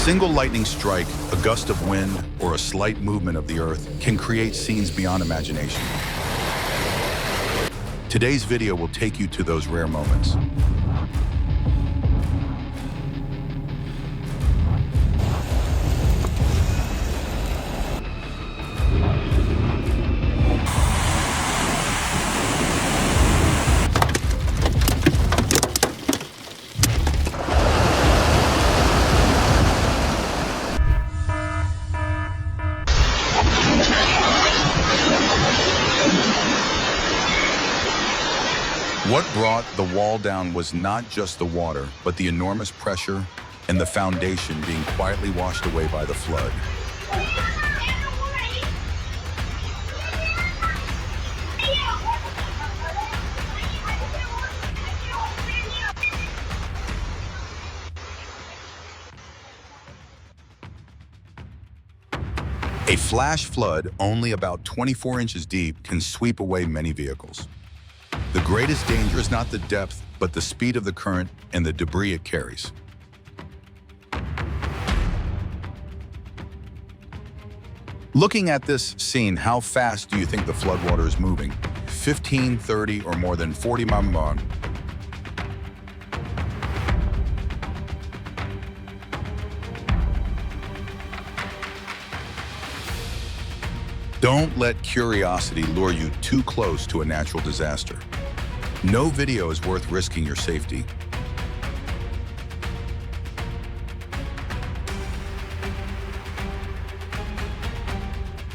single lightning strike, a gust of wind, or a slight movement of the earth can create scenes beyond imagination. Today's video will take you to those rare moments. What brought the wall down was not just the water, but the enormous pressure and the foundation being quietly washed away by the flood. A flash flood, only about 24 inches deep, can sweep away many vehicles. The greatest danger is not the depth, but the speed of the current and the debris it carries. Looking at this scene, how fast do you think the floodwater is moving? 15, 30, or more than 40 miles an hour? Don't let curiosity lure you too close to a natural disaster. No video is worth risking your safety.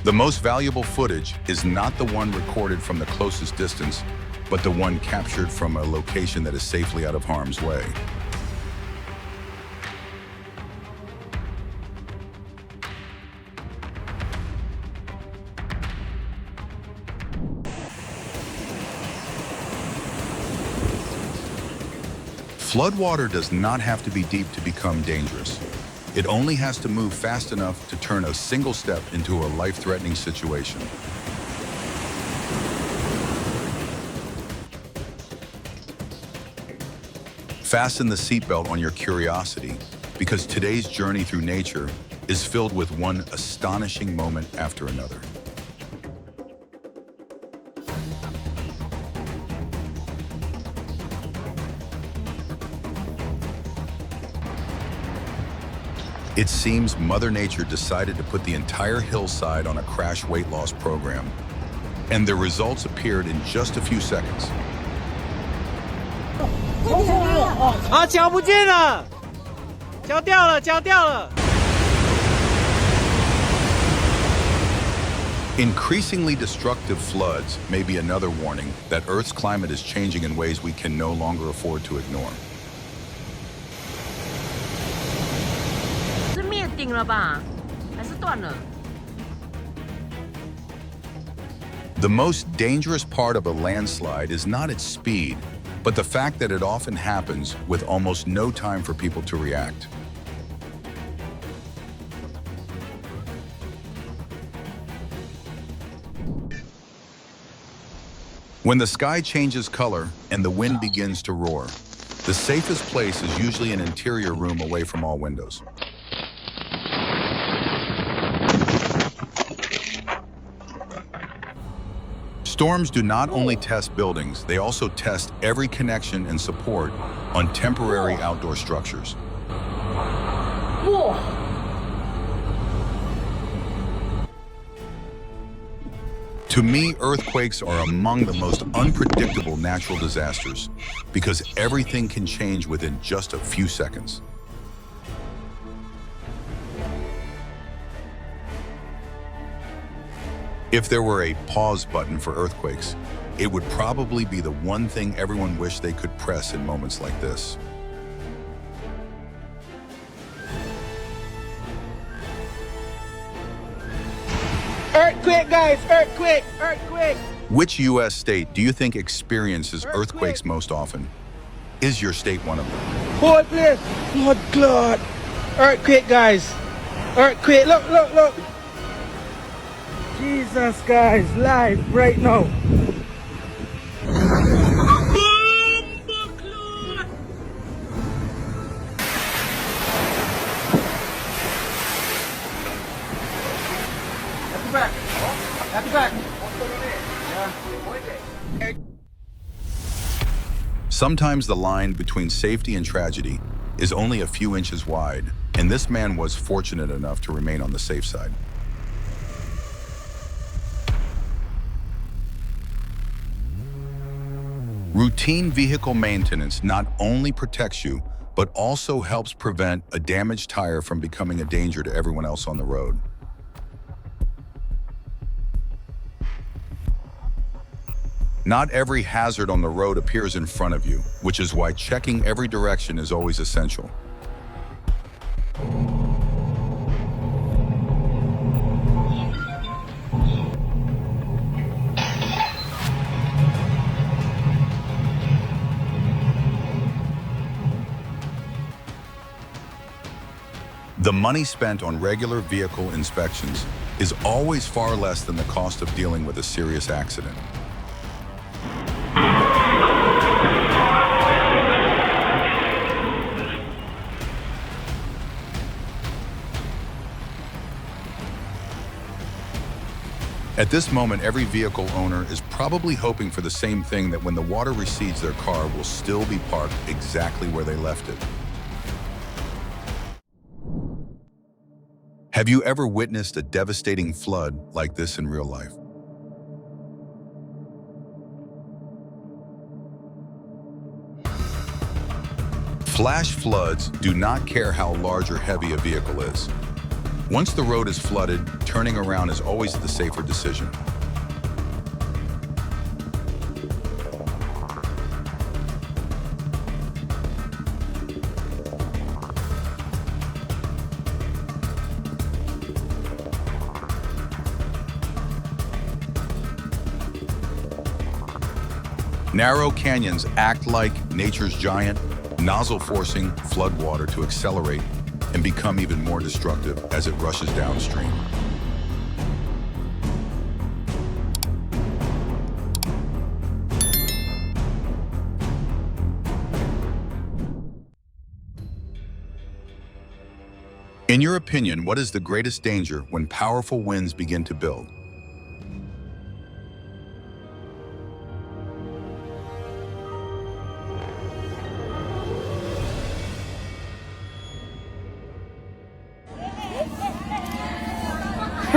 The most valuable footage is not the one recorded from the closest distance, but the one captured from a location that is safely out of harm's way. Floodwater does not have to be deep to become dangerous. It only has to move fast enough to turn a single step into a life-threatening situation. Fasten the seatbelt on your curiosity, because today's journey through nature is filled with one astonishing moment after another. It seems Mother Nature decided to put the entire hillside on a crash weight loss program, and the results appeared in just a few seconds. 啊，脚不见了，脚掉了，脚掉了。 Increasingly destructive floods may be another warning that Earth's climate is changing in ways we can no longer afford to ignore. 是灭顶了吧？还是断了？ The most dangerous part of a landslide is not its speed, but the fact that it often happens with almost no time for people to react. When the sky changes color and the wind begins to roar, the safest place is usually an interior room away from all windows. Storms do not only test buildings, they also test every connection and support on temporary outdoor structures. To me, earthquakes are among the most unpredictable natural disasters because everything can change within just a few seconds. If there were a pause button for earthquakes, it would probably be the one thing everyone wished they could press in moments like this. Earthquake, guys! Earthquake! Earthquake! Which U.S. state do you think experiences earthquakes most often? Is your state one of them? Whole place! Lord God! Earthquake, guys! Earthquake! Look, look, look! Jesus, guys! Live right now! Sometimes the line between safety and tragedy is only a few inches wide, and this man was fortunate enough to remain on the safe side. Routine vehicle maintenance not only protects you, but also helps prevent a damaged tire from becoming a danger to everyone else on the road. Not every hazard on the road appears in front of you, which is why checking every direction is always essential. The money spent on regular vehicle inspections is always far less than the cost of dealing with a serious accident. At this moment, every vehicle owner is probably hoping for the same thing, that when the water recedes, their car will still be parked exactly where they left it. Have you ever witnessed a devastating flood like this in real life? Flash floods do not care how large or heavy a vehicle is. Once the road is flooded, turning around is always the safer decision. Narrow canyons act like nature's giant, nozzle-forcing floodwater to accelerate and become even more destructive as it rushes downstream. In your opinion, what is the greatest danger when powerful winds begin to build?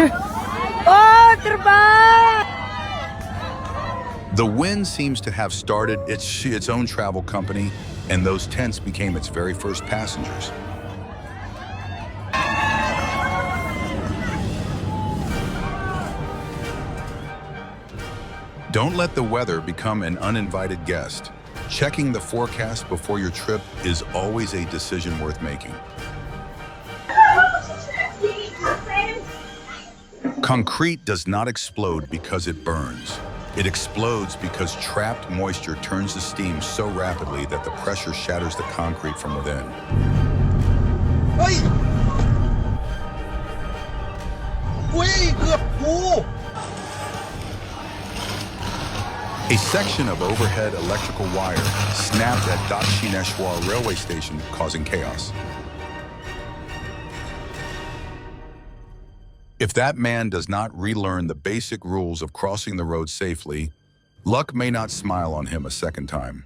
Oh, terbang! The wind seems to have started its own travel company, and those tents became its very first passengers. Don't let the weather become an uninvited guest. Checking the forecast before your trip is always a decision worth making. Concrete does not explode because it burns. It explodes because trapped moisture turns to steam so rapidly that the pressure shatters the concrete from within. A section of overhead electrical wire snapped at Dakshineshwar railway station, causing chaos. If that man does not relearn the basic rules of crossing the road safely, luck may not smile on him a second time.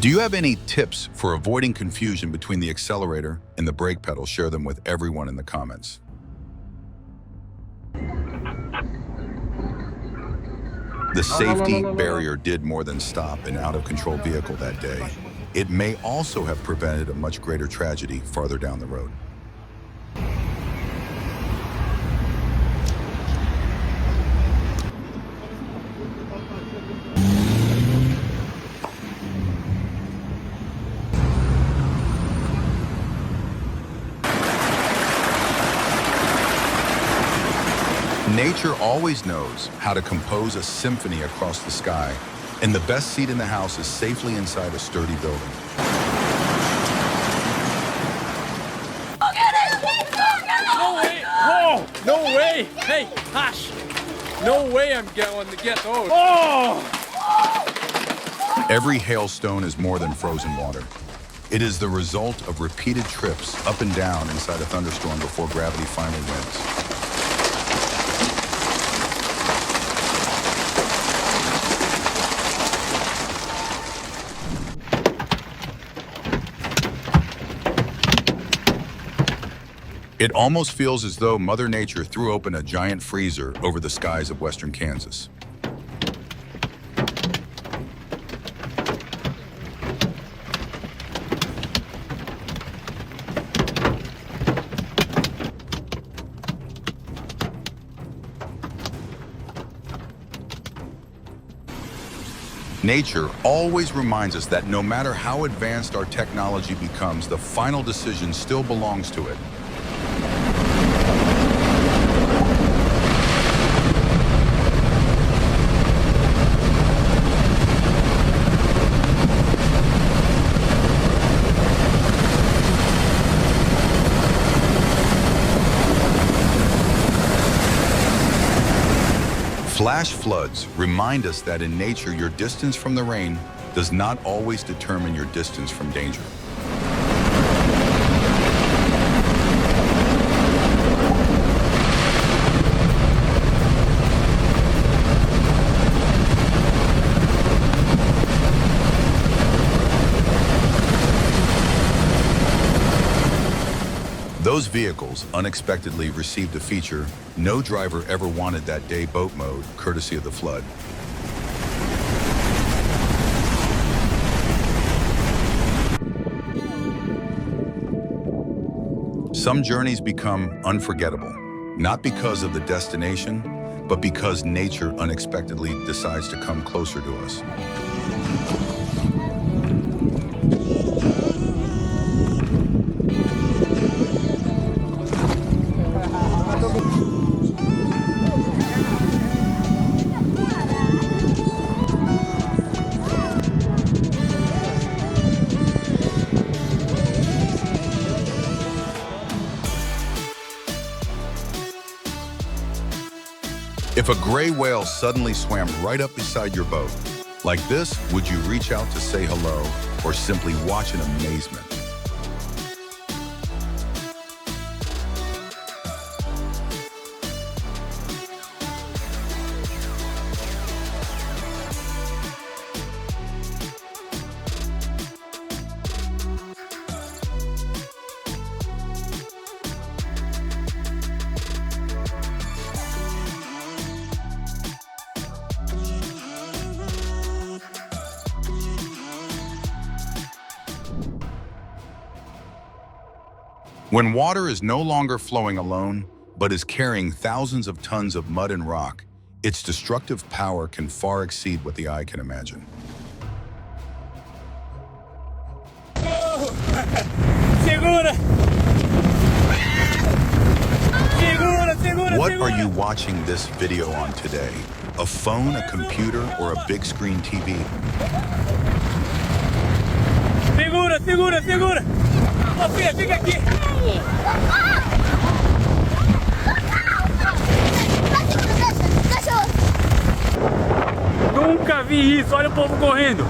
Do you have any tips for avoiding confusion between the accelerator and the brake pedal? Share them with everyone in the comments. The safety barrier did more than stop an out-of-control vehicle that day. It may also have prevented a much greater tragedy farther down the road. Nature always knows how to compose a symphony across the sky, and the best seat in the house is safely inside a sturdy building. No way! Oh! No way! Hey, hush! No way I'm going to get those. Oh! Every hailstone is more than frozen water. It is the result of repeated trips up and down inside a thunderstorm before gravity finally wins. It almost feels as though Mother Nature threw open a giant freezer over the skies of western Kansas. Nature always reminds us that no matter how advanced our technology becomes, the final decision still belongs to it. Flash floods remind us that in nature, your distance from the rain does not always determine your distance from danger. Those vehicles unexpectedly received a feature no driver ever wanted that day: boat mode, courtesy of the flood. Some journeys become unforgettable, not because of the destination, but because nature unexpectedly decides to come closer to us. If a gray whale suddenly swam right up beside your boat, like this, would you reach out to say hello or simply watch in amazement? When water is no longer flowing alone, but is carrying thousands of tons of mud and rock, its destructive power can far exceed what the eye can imagine. What are you watching this video on today? A phone, a computer, or a big screen TV? Segura, segura, segura! Ô, filha, fica aqui! Nunca vi isso, olha o povo correndo!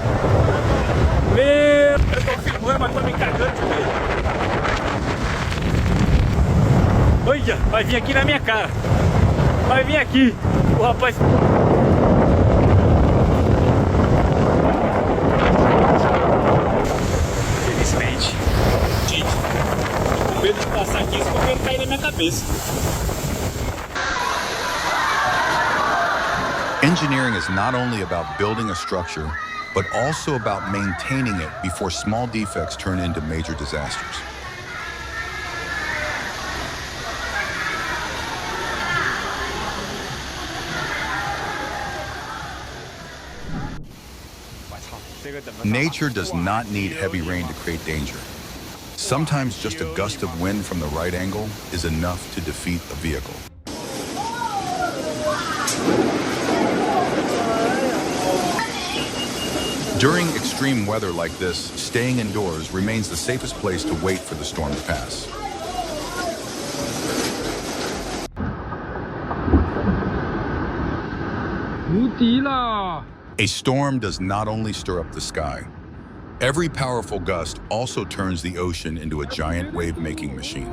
Meu, eu tô filmando, mas tô me cagando de medo! Olha, vai vir aqui na minha cara! Vai vir aqui! O rapaz... Felizmente, gente, com medo de passar aqui, esse coqueiro cair na minha cabeça. Engineering is not only about building a structure, but also about maintaining it before small defects turn into major disasters. Nature does not need heavy rain to create danger. Sometimes just a gust of wind from the right angle is enough to defeat a vehicle. During extreme weather like this, staying indoors remains the safest place to wait for the storm to pass. A storm does not only stir up the sky. Every powerful gust also turns the ocean into a giant wave-making machine.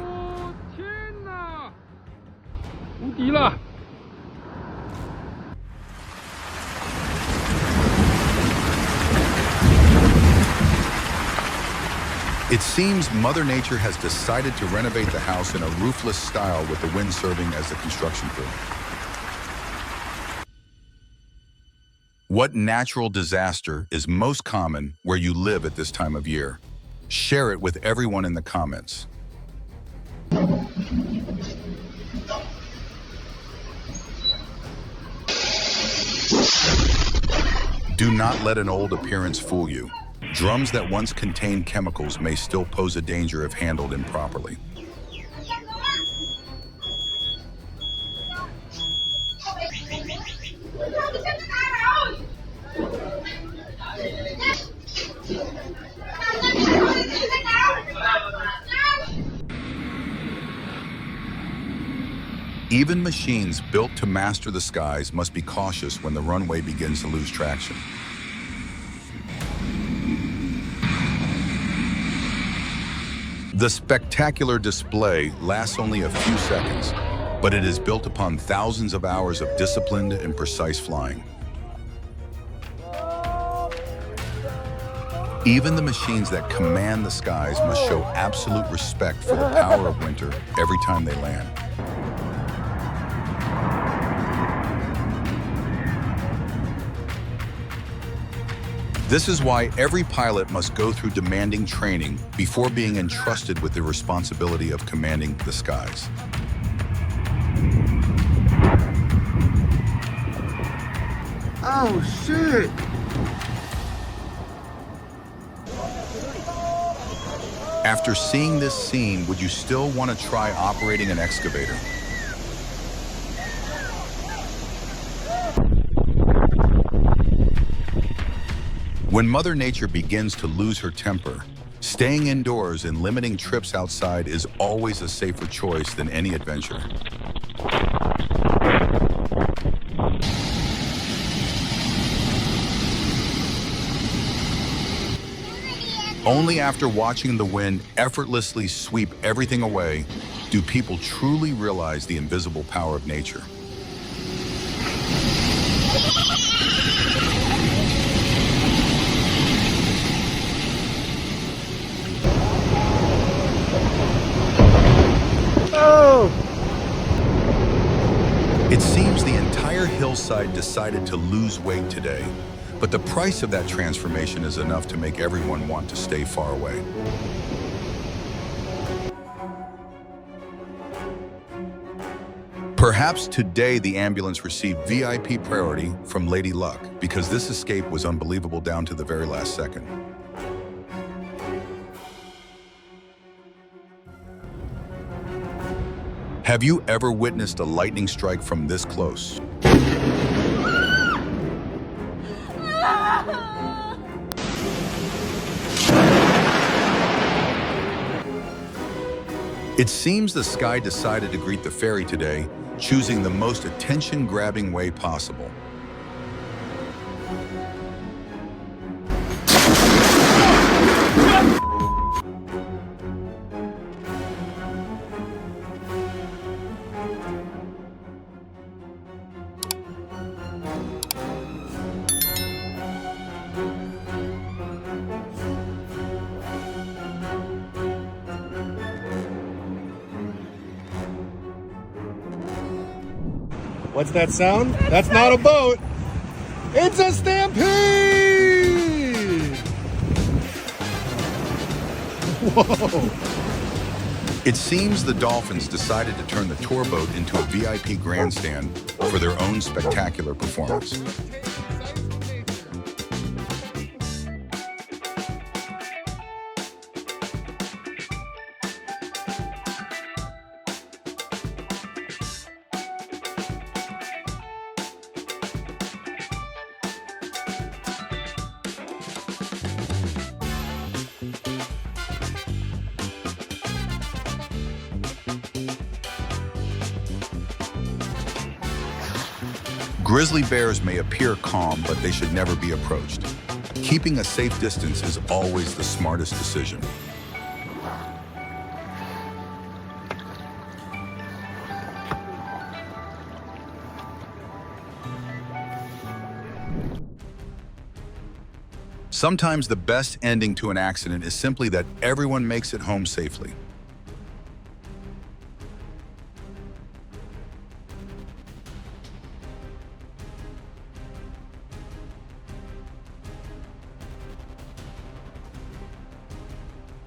It seems Mother Nature has decided to renovate the house in a roofless style with the wind serving as the construction crew. What natural disaster is most common where you live at this time of year? Share it with everyone in the comments. Do not let an old appearance fool you. Drums that once contained chemicals may still pose a danger if handled improperly. Even machines built to master the skies must be cautious when the runway begins to lose traction. The spectacular display lasts only a few seconds, but it is built upon thousands of hours of disciplined and precise flying. Even the machines that command the skies must show absolute respect for the power of winter every time they land. This is why every pilot must go through demanding training before being entrusted with the responsibility of commanding the skies. Oh, shit. After seeing this scene, would you still want to try operating an excavator? When Mother Nature begins to lose her temper, staying indoors and limiting trips outside is always a safer choice than any adventure. Only after watching the wind effortlessly sweep everything away do people truly realize the invisible power of nature. It seems the entire hillside decided to lose weight today, but the price of that transformation is enough to make everyone want to stay far away. Perhaps today the ambulance received VIP priority from Lady Luck because this escape was unbelievable down to the very last second. Have you ever witnessed a lightning strike from this close? It seems the sky decided to greet the ferry today, choosing the most attention-grabbing way possible. What's that sound? That's not a boat. It's a stampede! Whoa! It seems the Dolphins decided to turn the tour boat into a VIP grandstand for their own spectacular performance. Grizzly bears may appear calm, but they should never be approached. Keeping a safe distance is always the smartest decision. Sometimes the best ending to an accident is simply that everyone makes it home safely.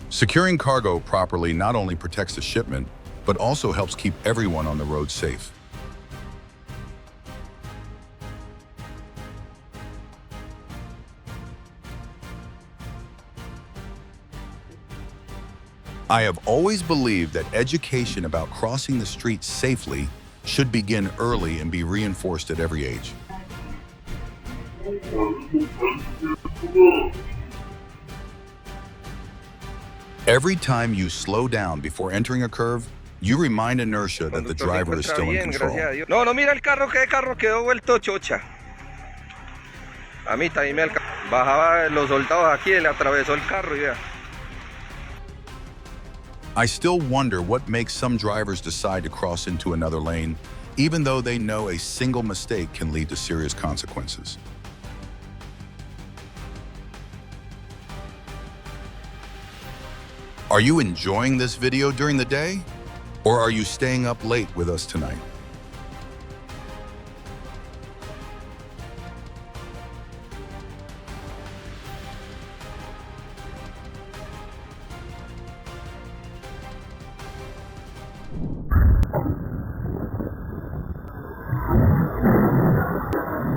Securing cargo properly not only protects the shipment, but also helps keep everyone on the road safe. I have always believed that education about crossing the street safely should begin early and be reinforced at every age. Every time you slow down before entering a curve, you remind inertia that the driver is still in control. No, no, mira el carro quedó vuelto chocha. A mí también me bajaba los soldados aquí, le atravesó el carro y vea. I still wonder what makes some drivers decide to cross into another lane, even though they know a single mistake can lead to serious consequences. Are you enjoying this video during the day? Or are you staying up late with us tonight?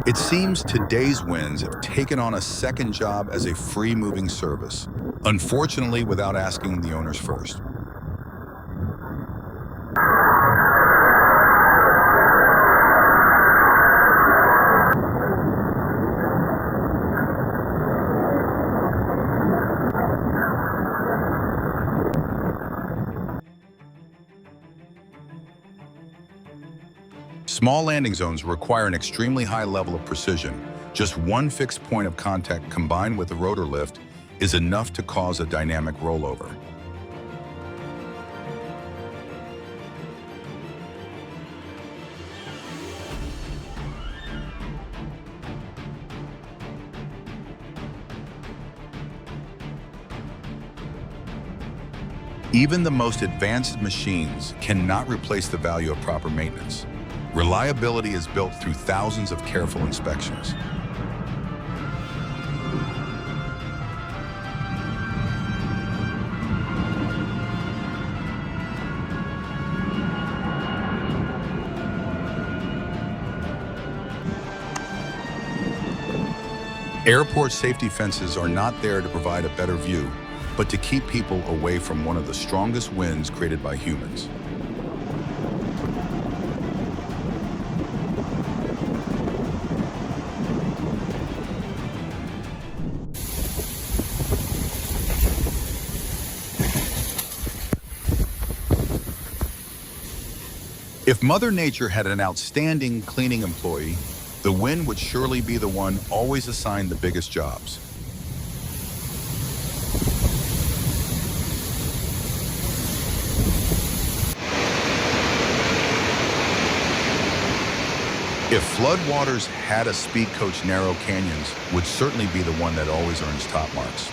It seems today's winds have taken on a second job as a free-moving service, unfortunately without asking the owners first. Small landing zones require an extremely high level of precision. Just one fixed point of contact combined with the rotor lift is enough to cause a dynamic rollover. Even the most advanced machines cannot replace the value of proper maintenance. Reliability is built through thousands of careful inspections. Airport safety fences are not there to provide a better view, but to keep people away from one of the strongest winds created by humans. If Mother Nature had an outstanding cleaning employee, the wind would surely be the one always assigned the biggest jobs. If floodwaters had a speed coach, narrow canyons would certainly be the one that always earns top marks.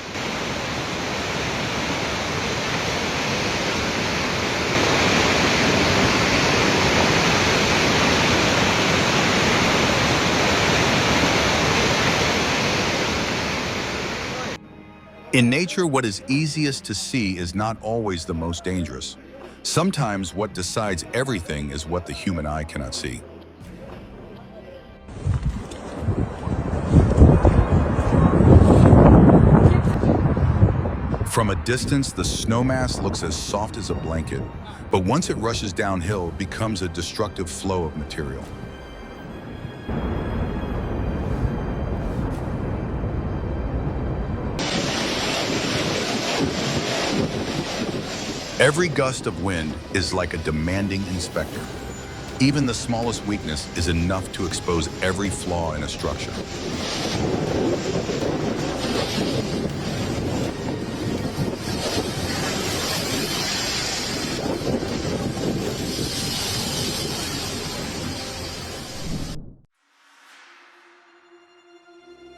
In nature, what is easiest to see is not always the most dangerous. Sometimes what decides everything is what the human eye cannot see. From a distance, the snowmass looks as soft as a blanket, but once it rushes downhill, it becomes a destructive flow of material. Every gust of wind is like a demanding inspector. Even the smallest weakness is enough to expose every flaw in a structure.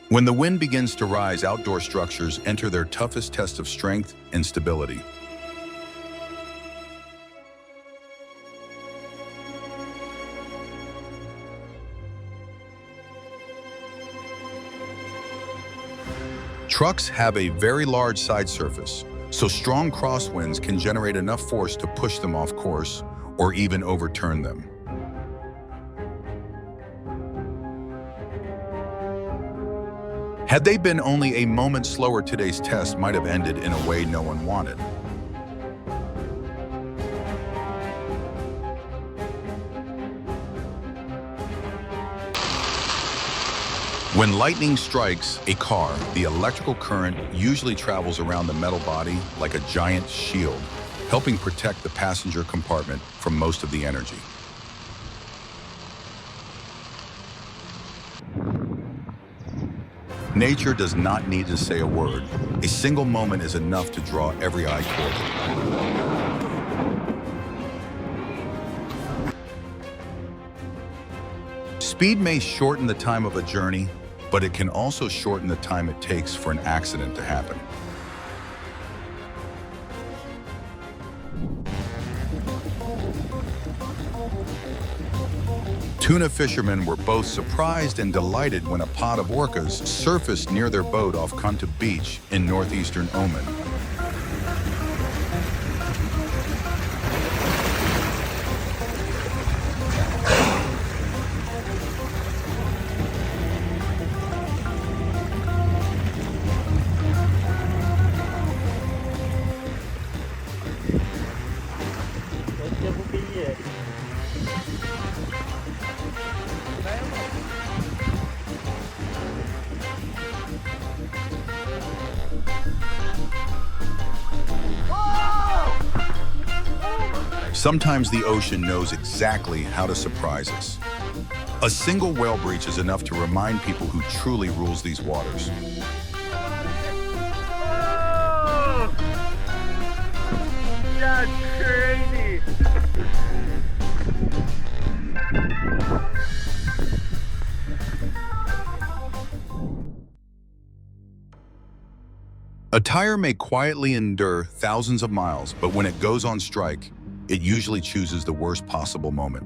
When the wind begins to rise, outdoor structures enter their toughest test of strength and stability. Trucks have a very large side surface, so strong crosswinds can generate enough force to push them off course or even overturn them. Had they been only a moment slower, today's test might have ended in a way no one wanted. When lightning strikes a car, the electrical current usually travels around the metal body like a giant shield, helping protect the passenger compartment from most of the energy. Nature does not need to say a word. A single moment is enough to draw every eye toward it. Speed may shorten the time of a journey, but it can also shorten the time it takes for an accident to happen. Tuna fishermen were both surprised and delighted when a pod of orcas surfaced near their boat off Kunta Beach in northeastern Oman. Sometimes the ocean knows exactly how to surprise us. A single whale breach is enough to remind people who truly rules these waters. That's crazy. A tire may quietly endure thousands of miles, but when it goes on strike, it usually chooses the worst possible moment.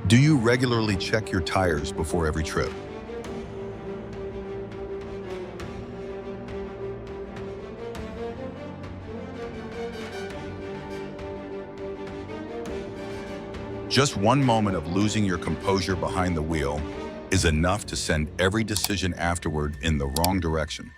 Do you regularly check your tires before every trip? Just one moment of losing your composure behind the wheel is enough to send every decision afterward in the wrong direction.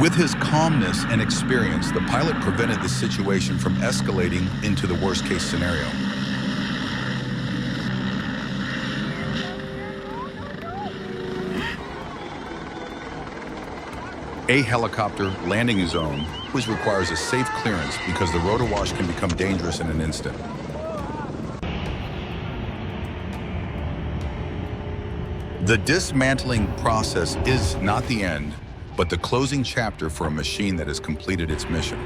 With his calmness and experience, the pilot prevented the situation from escalating into the worst-case scenario. A helicopter landing zone, which requires a safe clearance because the rotor wash can become dangerous in an instant. The dismantling process is not the end, but the closing chapter for a machine that has completed its mission.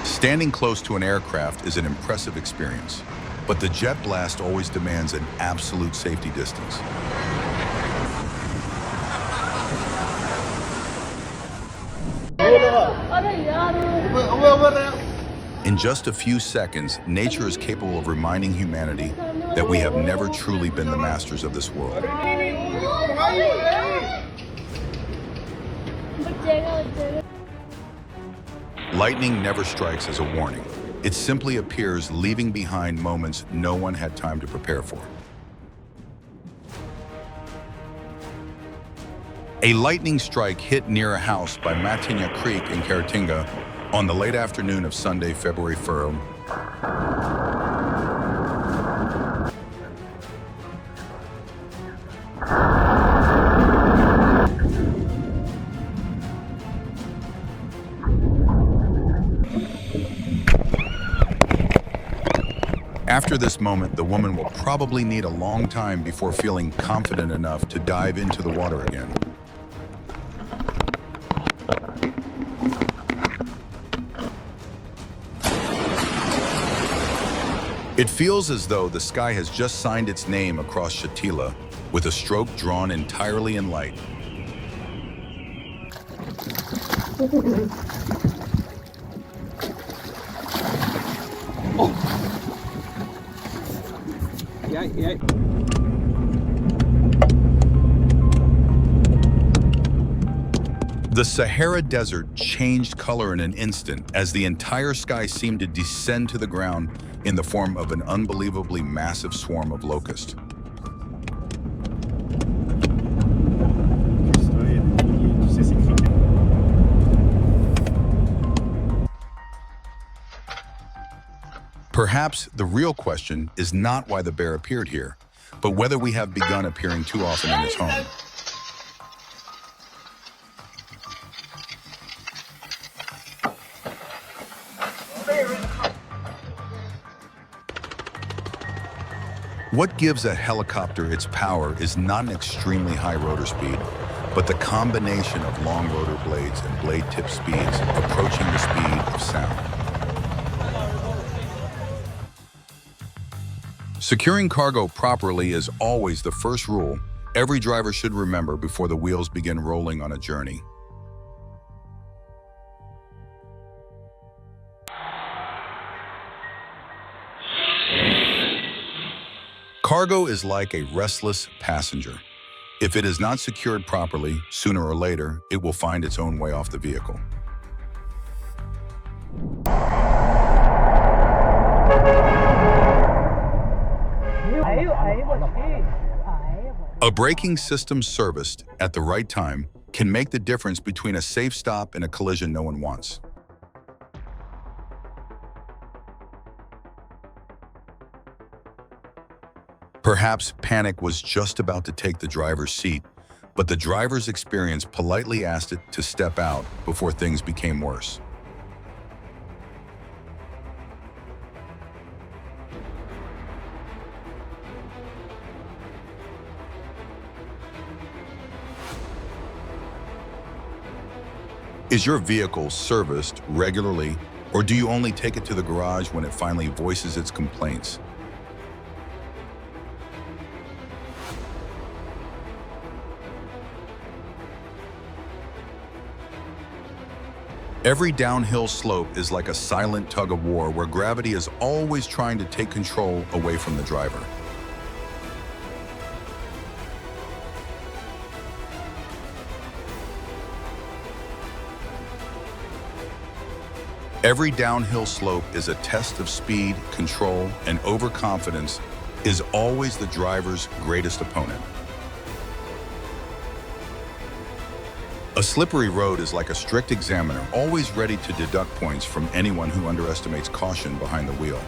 Standing close to an aircraft is an impressive experience, but the jet blast always demands an absolute safety distance. In just a few seconds, nature is capable of reminding humanity that we have never truly been the masters of this world. Lightning never strikes as a warning. It simply appears, leaving behind moments no one had time to prepare for. A lightning strike hit near a house by Matinya Creek in Caratinga on the late afternoon of Sunday, February 1st. After After this moment, the woman will probably need a long time before feeling confident enough to dive into the water again. It feels as though the sky has just signed its name across Shatila with a stroke drawn entirely in light. Yeah. The Sahara Desert changed color in an instant as the entire sky seemed to descend to the ground in the form of an unbelievably massive swarm of locusts. Perhaps the real question is not why the bear appeared here, but whether we have begun appearing too often in its home. What gives a helicopter its power is not an extremely high rotor speed, but the combination of long rotor blades and blade tip speeds approaching the speed of sound. Securing cargo properly is always the first rule every driver should remember before the wheels begin rolling on a journey. Cargo is like a restless passenger. If it is not secured properly, sooner or later, it will find its own way off the vehicle. A braking system serviced at the right time can make the difference between a safe stop and a collision no one wants. Perhaps panic was just about to take the driver's seat, but the driver's experience politely asked it to step out before things became worse. Is your vehicle serviced regularly, or do you only take it to the garage when it finally voices its complaints? Every downhill slope is like a silent tug of war where gravity is always trying to take control away from the driver. Every downhill slope is a test of speed, control, and overconfidence is always the driver's greatest opponent. A slippery road is like a strict examiner, always ready to deduct points from anyone who underestimates caution behind the wheel.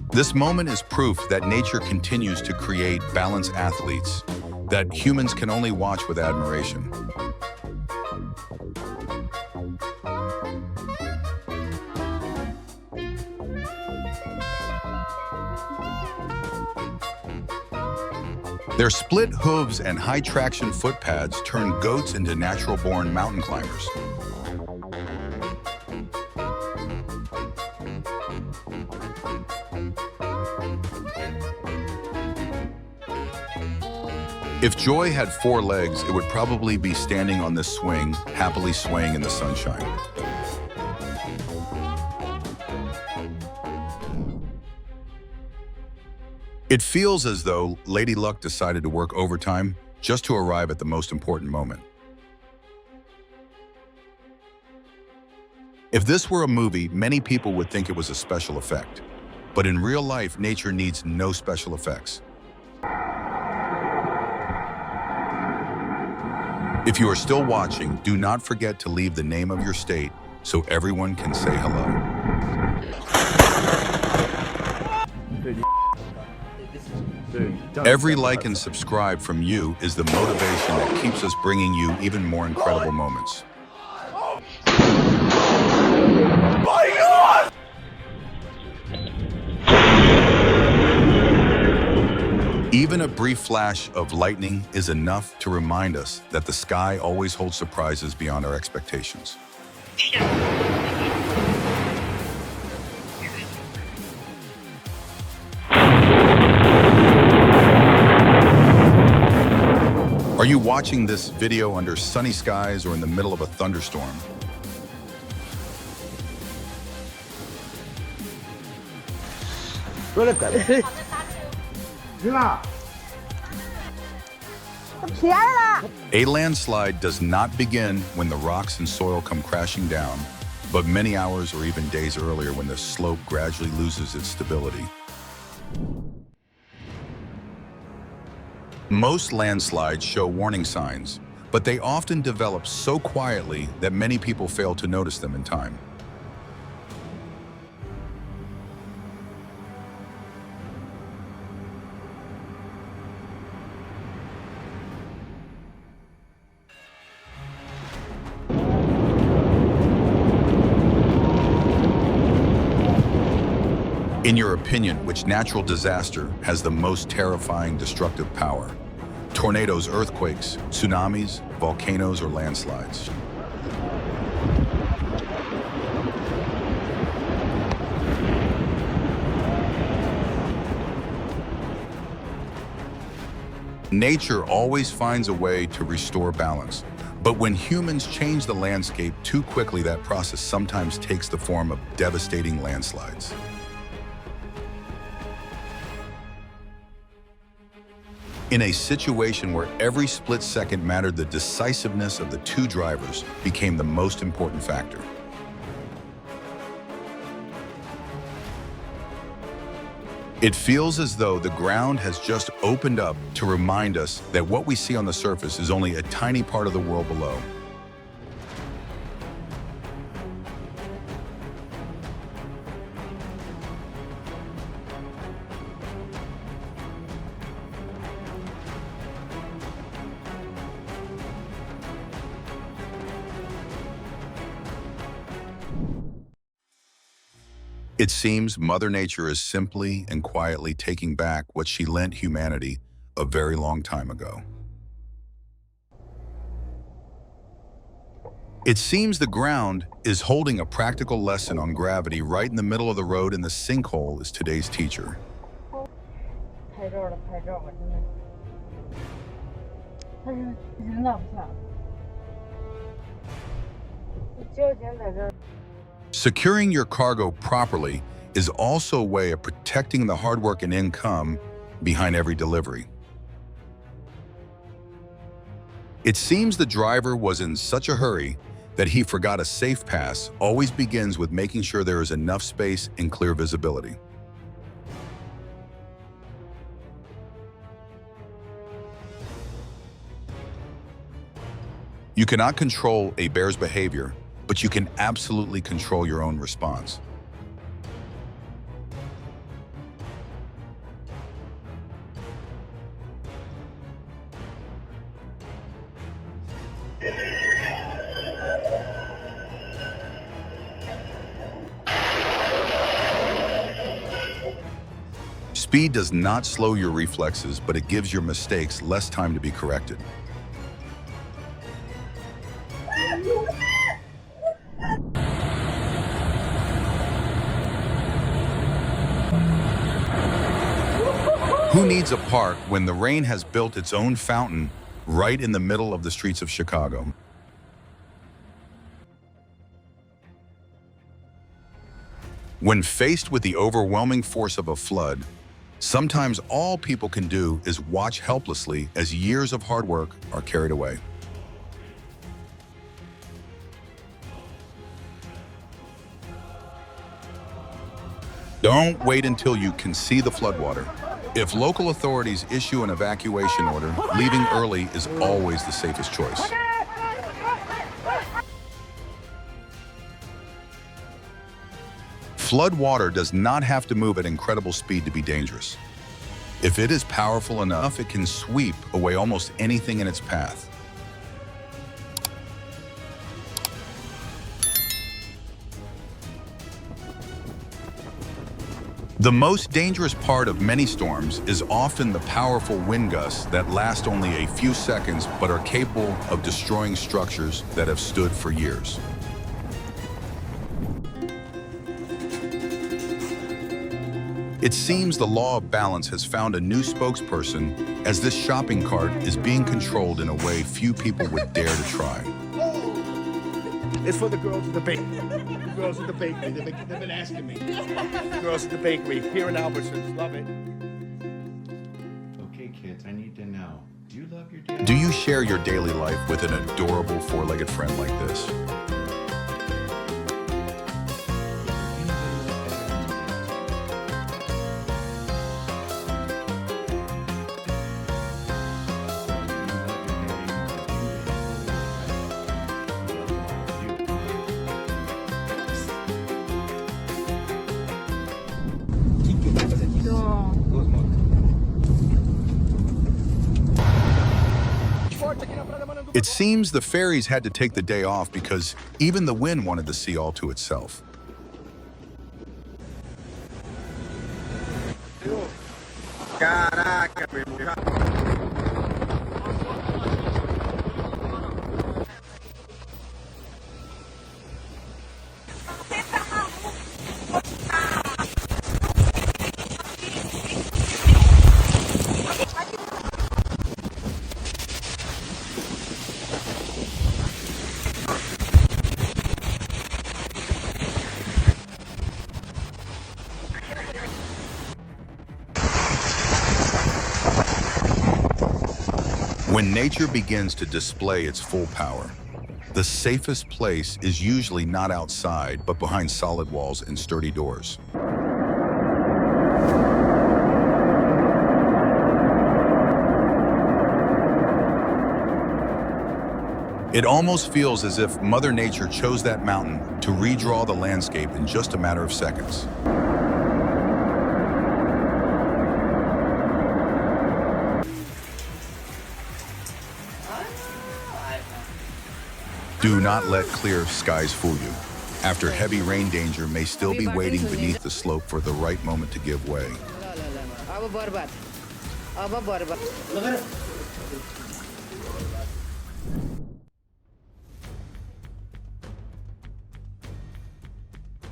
This moment is proof that nature continues to create balanced athletes that humans can only watch with admiration. Their split hooves and high-traction foot pads turn goats into natural-born mountain climbers. If joy had 4 legs, it would probably be standing on this swing, happily swaying in the sunshine. It feels as though Lady Luck decided to work overtime just to arrive at the most important moment. If this were a movie, many people would think it was a special effect. But in real life, nature needs no special effects. If you are still watching, do not forget to leave the name of your state so everyone can say hello. Every like and subscribe from you is the motivation that keeps us bringing you even more incredible moments. Even a brief flash of lightning is enough to remind us that the sky always holds surprises beyond our expectations. Are you watching this video under sunny skies or in the middle of a thunderstorm? A landslide does not begin when the rocks and soil come crashing down, but many hours or even days earlier when the slope gradually loses its stability. Most landslides show warning signs, but they often develop so quietly that many people fail to notice them in time. In your opinion, which natural disaster has the most terrifying destructive power? Tornadoes, earthquakes, tsunamis, volcanoes, or landslides? Nature always finds a way to restore balance, but when humans change the landscape too quickly, that process sometimes takes the form of devastating landslides. In a situation where every split second mattered, the decisiveness of the two drivers became the most important factor. It feels as though the ground has just opened up to remind us that what we see on the surface is only a tiny part of the world below. It seems Mother Nature is simply and quietly taking back what she lent humanity a very long time ago. It seems the ground is holding a practical lesson on gravity right in the middle of the road, and the sinkhole is today's teacher. Securing your cargo properly is also a way of protecting the hard work and income behind every delivery. It seems the driver was in such a hurry that he forgot a safe pass always begins with making sure there is enough space and clear visibility. You cannot control a bear's behavior, but you can absolutely control your own response. Speed does not slow your reflexes, but it gives your mistakes less time to be corrected. Who needs a park when the rain has built its own fountain right in the middle of the streets of Chicago? When faced with the overwhelming force of a flood, sometimes all people can do is watch helplessly as years of hard work are carried away. Don't wait until you can see the floodwater. If local authorities issue an evacuation order, leaving early is always the safest choice. Flood water does not have to move at incredible speed to be dangerous. If it is powerful enough, it can sweep away almost anything in its path. The most dangerous part of many storms is often the powerful wind gusts that last only a few seconds but are capable of destroying structures that have stood for years. It seems the law of balance has found a new spokesperson as this shopping cart is being controlled in a way few people would dare to try. It's for the girls at the bakery. The girls at the bakery. They've been asking me. The girls at the bakery here in Albertsons. Love it. Okay, kids, I need to know. Do you love your dad? Do you share your daily life with an adorable four-legged friend like this? It seems the ferries had to take the day off because even the wind wanted the sea all to itself. Caraca, meu irmão. When nature begins to display its full power, the safest place is usually not outside, but behind solid walls and sturdy doors. It almost feels as if Mother Nature chose that mountain to redraw the landscape in just a matter of seconds. Do not let clear skies fool you. After heavy rain, danger may still be waiting beneath the slope for the right moment to give way.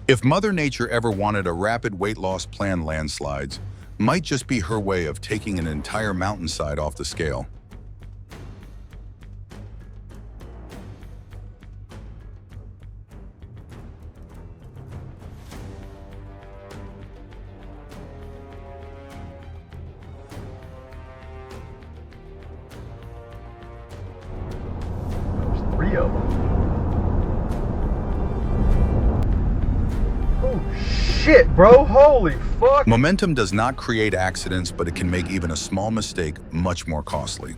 If Mother Nature ever wanted a rapid weight loss plan, landslides might just be her way of taking an entire mountainside off the scale. Shit, bro, holy fuck. Momentum does not create accidents, but it can make even a small mistake much more costly.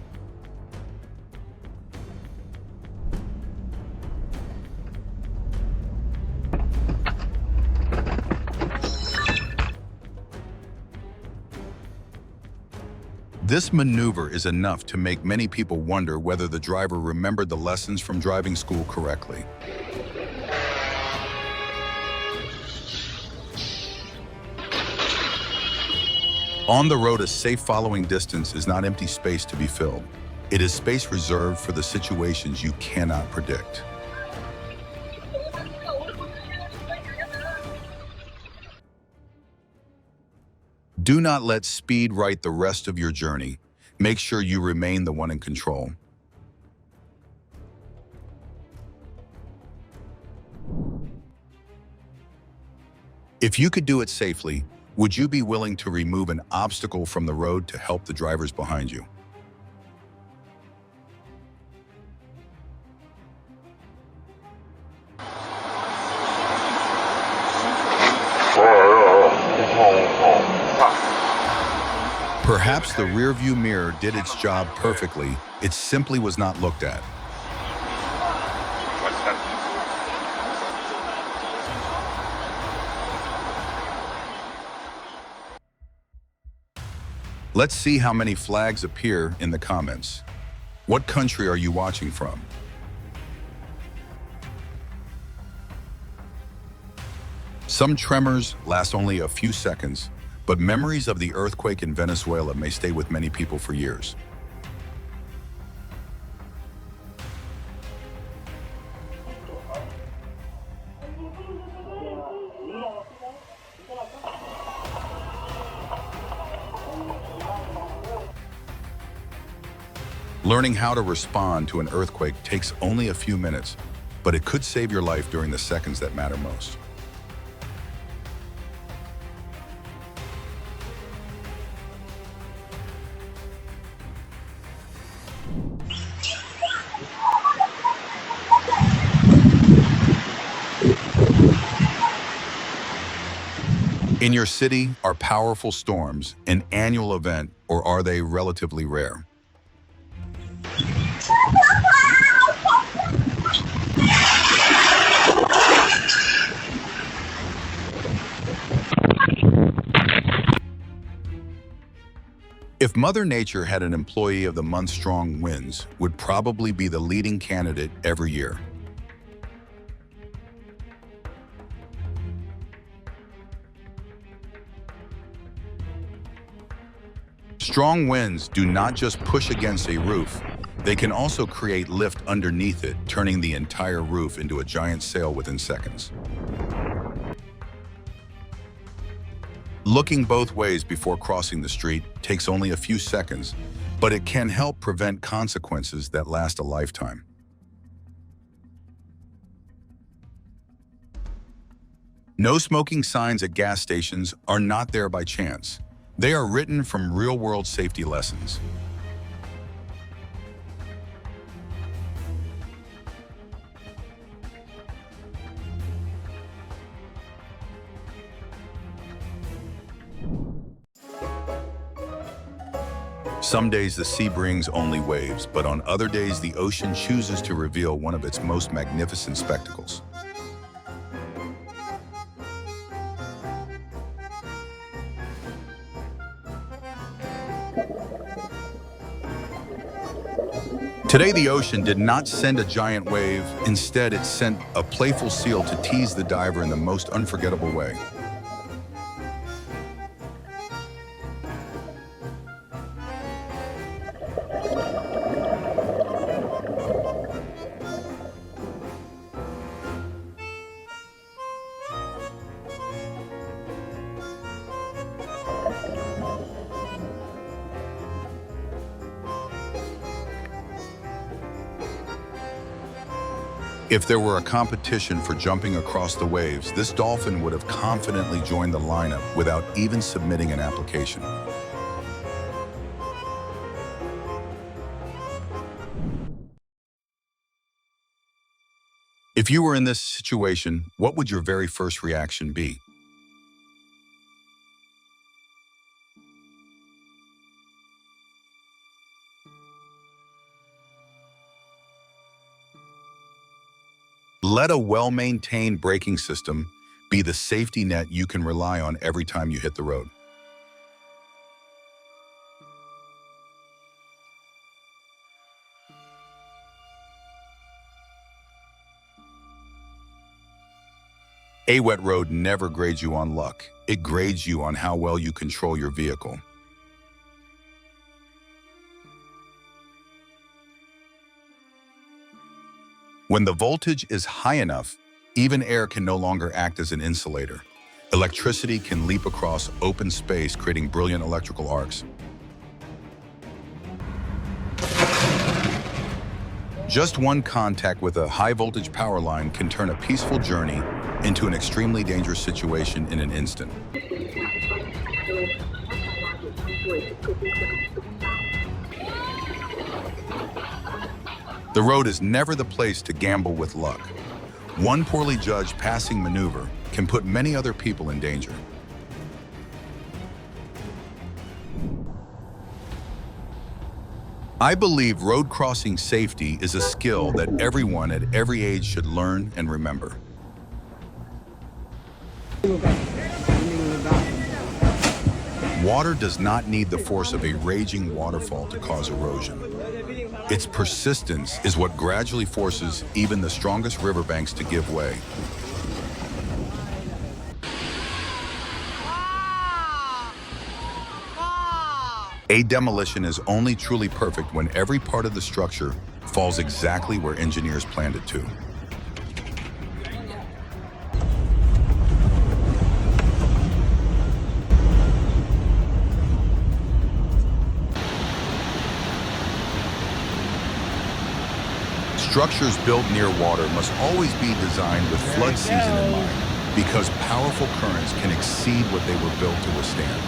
This maneuver is enough to make many people wonder whether the driver remembered the lessons from driving school correctly. On the road, a safe following distance is not empty space to be filled. It is space reserved for the situations you cannot predict. Do not let speed write the rest of your journey. Make sure you remain the one in control. If you could do it safely, would you be willing to remove an obstacle from the road to help the drivers behind you? Perhaps the rearview mirror did its job perfectly. It simply was not looked at. Let's see how many flags appear in the comments. What country are you watching from? Some tremors last only a few seconds, But memories of the earthquake in Venezuela may stay with many people for years. Learning how to respond to an earthquake takes only a few minutes, but it could save your life during the seconds that matter most. In your city, are powerful storms an annual event, or are they relatively rare? If Mother Nature had an employee of the month, strong winds would probably be the leading candidate every year. Strong winds do not just push against a roof, they can also create lift underneath it, turning the entire roof into a giant sail within seconds. Looking both ways before crossing the street takes only a few seconds, but it can help prevent consequences that last a lifetime. No smoking signs at gas stations are not there by chance. They are written from real-world safety lessons. Some days the sea brings only waves, but on other days the ocean chooses to reveal one of its most magnificent spectacles. Today the ocean did not send a giant wave, instead it sent a playful seal to tease the diver in the most unforgettable way. If there were a competition for jumping across the waves, this dolphin would have confidently joined the lineup without even submitting an application. If you were in this situation, what would your very first reaction be? Let a well-maintained braking system be the safety net you can rely on every time you hit the road. A wet road never grades you on luck. It grades you on how well you control your vehicle. When the voltage is high enough, even air can no longer act as an insulator. Electricity can leap across open space, creating brilliant electrical arcs. Just one contact with a high-voltage power line can turn a peaceful journey into an extremely dangerous situation in an instant. The road is never the place to gamble with luck. One poorly judged passing maneuver can put many other people in danger. I believe road crossing safety is a skill that everyone at every age should learn and remember. Water does not need the force of a raging waterfall to cause erosion. Its persistence is what gradually forces even the strongest riverbanks to give way. A demolition is only truly perfect when every part of the structure falls exactly where engineers planned it to. Structures built near water must always be designed with flood season in mind, because powerful currents can exceed what they were built to withstand.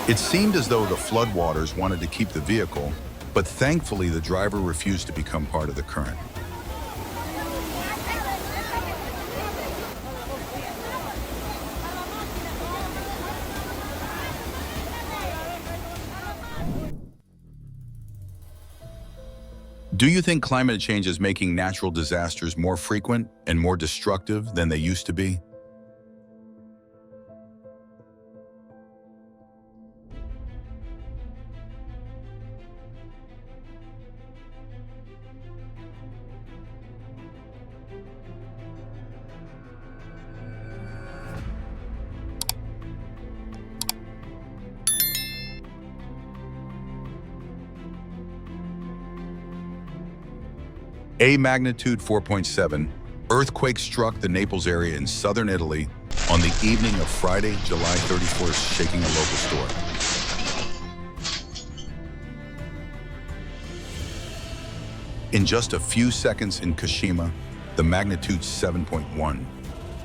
It seemed as though the floodwaters wanted to keep the vehicle, but thankfully the driver refused to become part of the current. Do you think climate change is making natural disasters more frequent and more destructive than they used to be? A magnitude 4.7 earthquake struck the Naples area in southern Italy on the evening of Friday, July 31st, shaking a local store. In just a few seconds in Kashima, the magnitude 7.1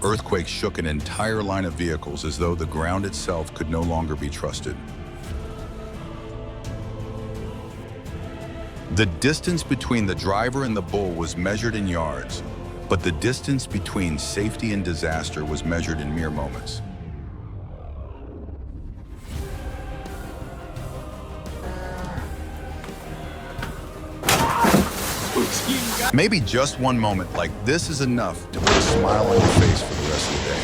earthquake shook an entire line of vehicles as though the ground itself could no longer be trusted. The distance between the driver and the bull was measured in yards, but the distance between safety and disaster was measured in mere moments. Maybe just one moment like this is enough to put a smile on your face for the rest of the day.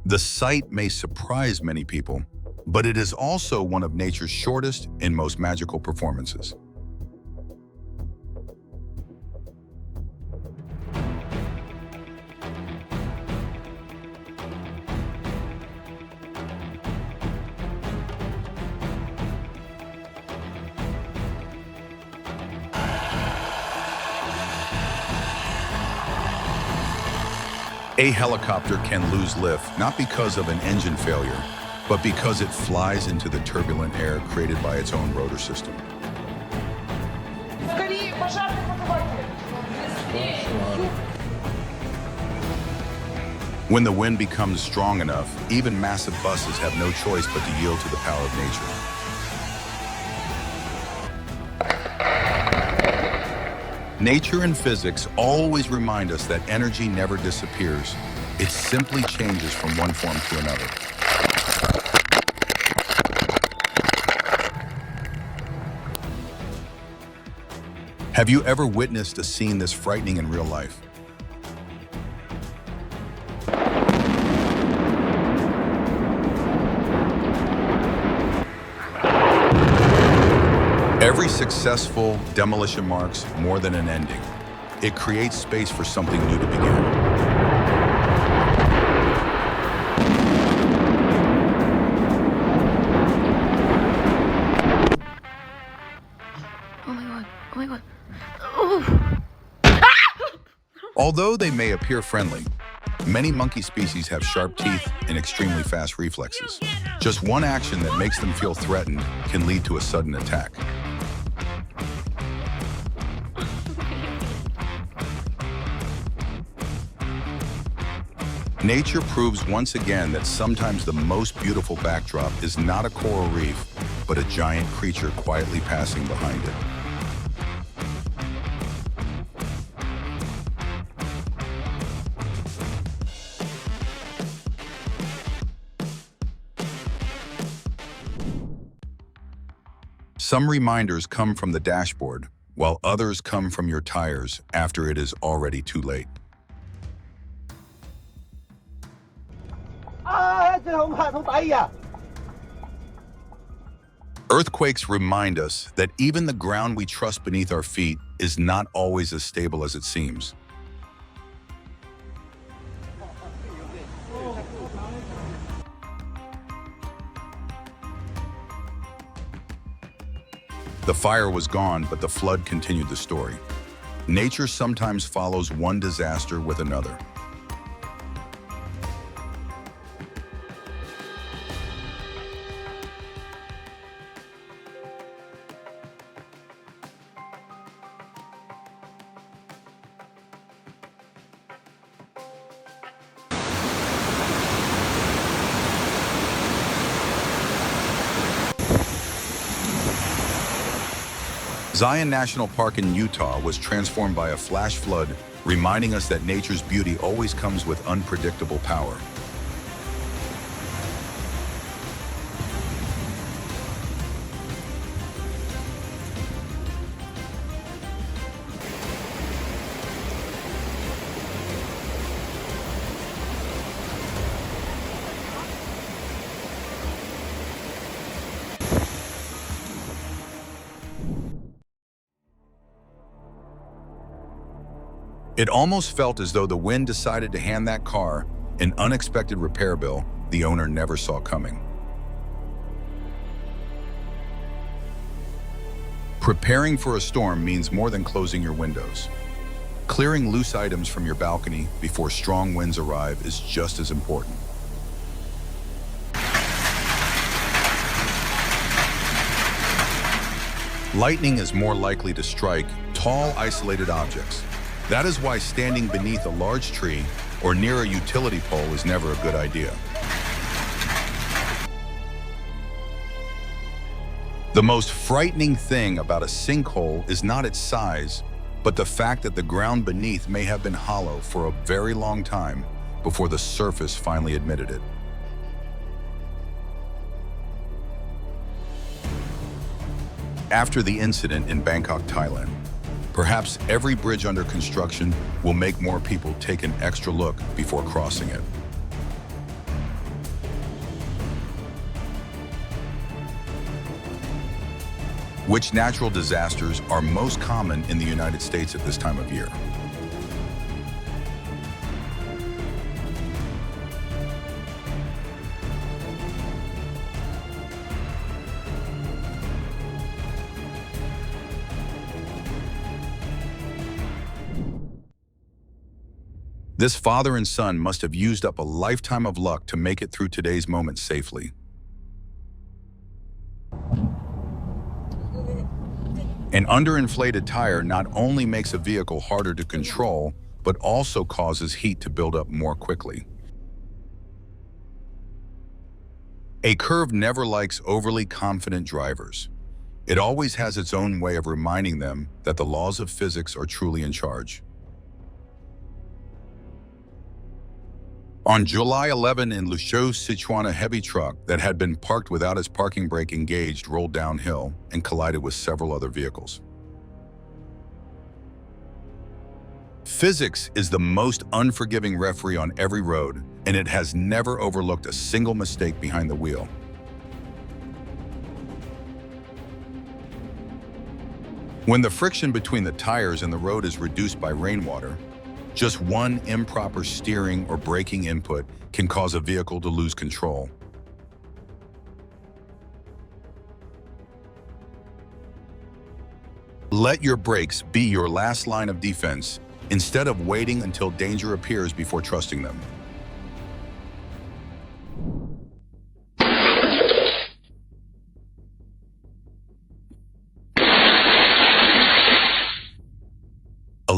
The sight may surprise many people, but it is also one of nature's shortest and most magical performances. A helicopter can lose lift not because of an engine failure, but because it flies into the turbulent air created by its own rotor system. When the wind becomes strong enough, even massive buses have no choice but to yield to the power of nature. Nature and physics always remind us that energy never disappears. It simply changes from one form to another. Have you ever witnessed a scene this frightening in real life? Every successful demolition marks more than an ending. It creates space for something new to begin. Oh my god. Oh my god. Oh. Although they may appear friendly, many monkey species have sharp teeth and extremely fast reflexes. Just one action that makes them feel threatened can lead to a sudden attack. Nature proves once again that sometimes the most beautiful backdrop is not a coral reef, but a giant creature quietly passing behind it. Some reminders come from the dashboard, while others come from your tires after it is already too late. Earthquakes remind us that even the ground we trust beneath our feet is not always as stable as it seems. The fire was gone, but the flood continued the story. Nature sometimes follows one disaster with another. Zion National Park in Utah was transformed by a flash flood, reminding us that nature's beauty always comes with unpredictable power. It almost felt as though the wind decided to hand that car an unexpected repair bill the owner never saw coming. Preparing for a storm means more than closing your windows. Clearing loose items from your balcony before strong winds arrive is just as important. Lightning is more likely to strike tall, isolated objects. That is why standing beneath a large tree or near a utility pole is never a good idea. The most frightening thing about a sinkhole is not its size, but the fact that the ground beneath may have been hollow for a very long time before the surface finally admitted it. After the incident in Bangkok, Thailand, perhaps every bridge under construction will make more people take an extra look before crossing it. Which natural disasters are most common in the United States at this time of year? This father and son must have used up a lifetime of luck to make it through today's moment safely. An underinflated tire not only makes a vehicle harder to control, but also causes heat to build up more quickly. A curve never likes overly confident drivers. It always has its own way of reminding them that the laws of physics are truly in charge. On July 11 in Lushou, Sichuan, a heavy truck that had been parked without its parking brake engaged rolled downhill and collided with several other vehicles. Physics is the most unforgiving referee on every road, and it has never overlooked a single mistake behind the wheel. When the friction between the tires and the road is reduced by rainwater, just one improper steering or braking input can cause a vehicle to lose control. Let your brakes be your last line of defense instead of waiting until danger appears before trusting them.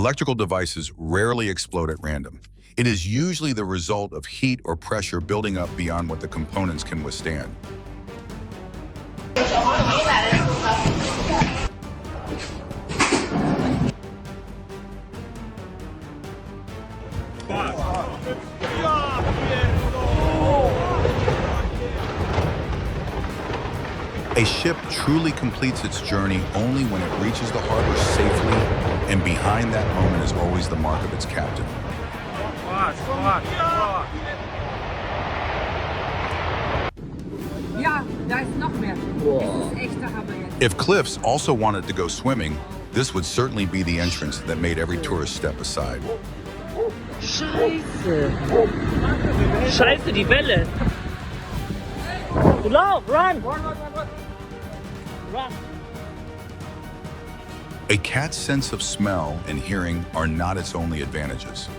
Electrical devices rarely explode at random. It is usually the result of heat or pressure building up beyond what the components can withstand. A ship truly completes its journey only when it reaches the harbor safely, and behind that moment is always the mark of its captain. Ja, da ist noch mehr. Das ist echt der Hammer jetzt. If Cliffs also wanted to go swimming, this would certainly be the entrance that made every tourist step aside. Scheiße. Scheiße, die Welle. Lauf, run. Run. A cat's sense of smell and hearing are not its only advantages.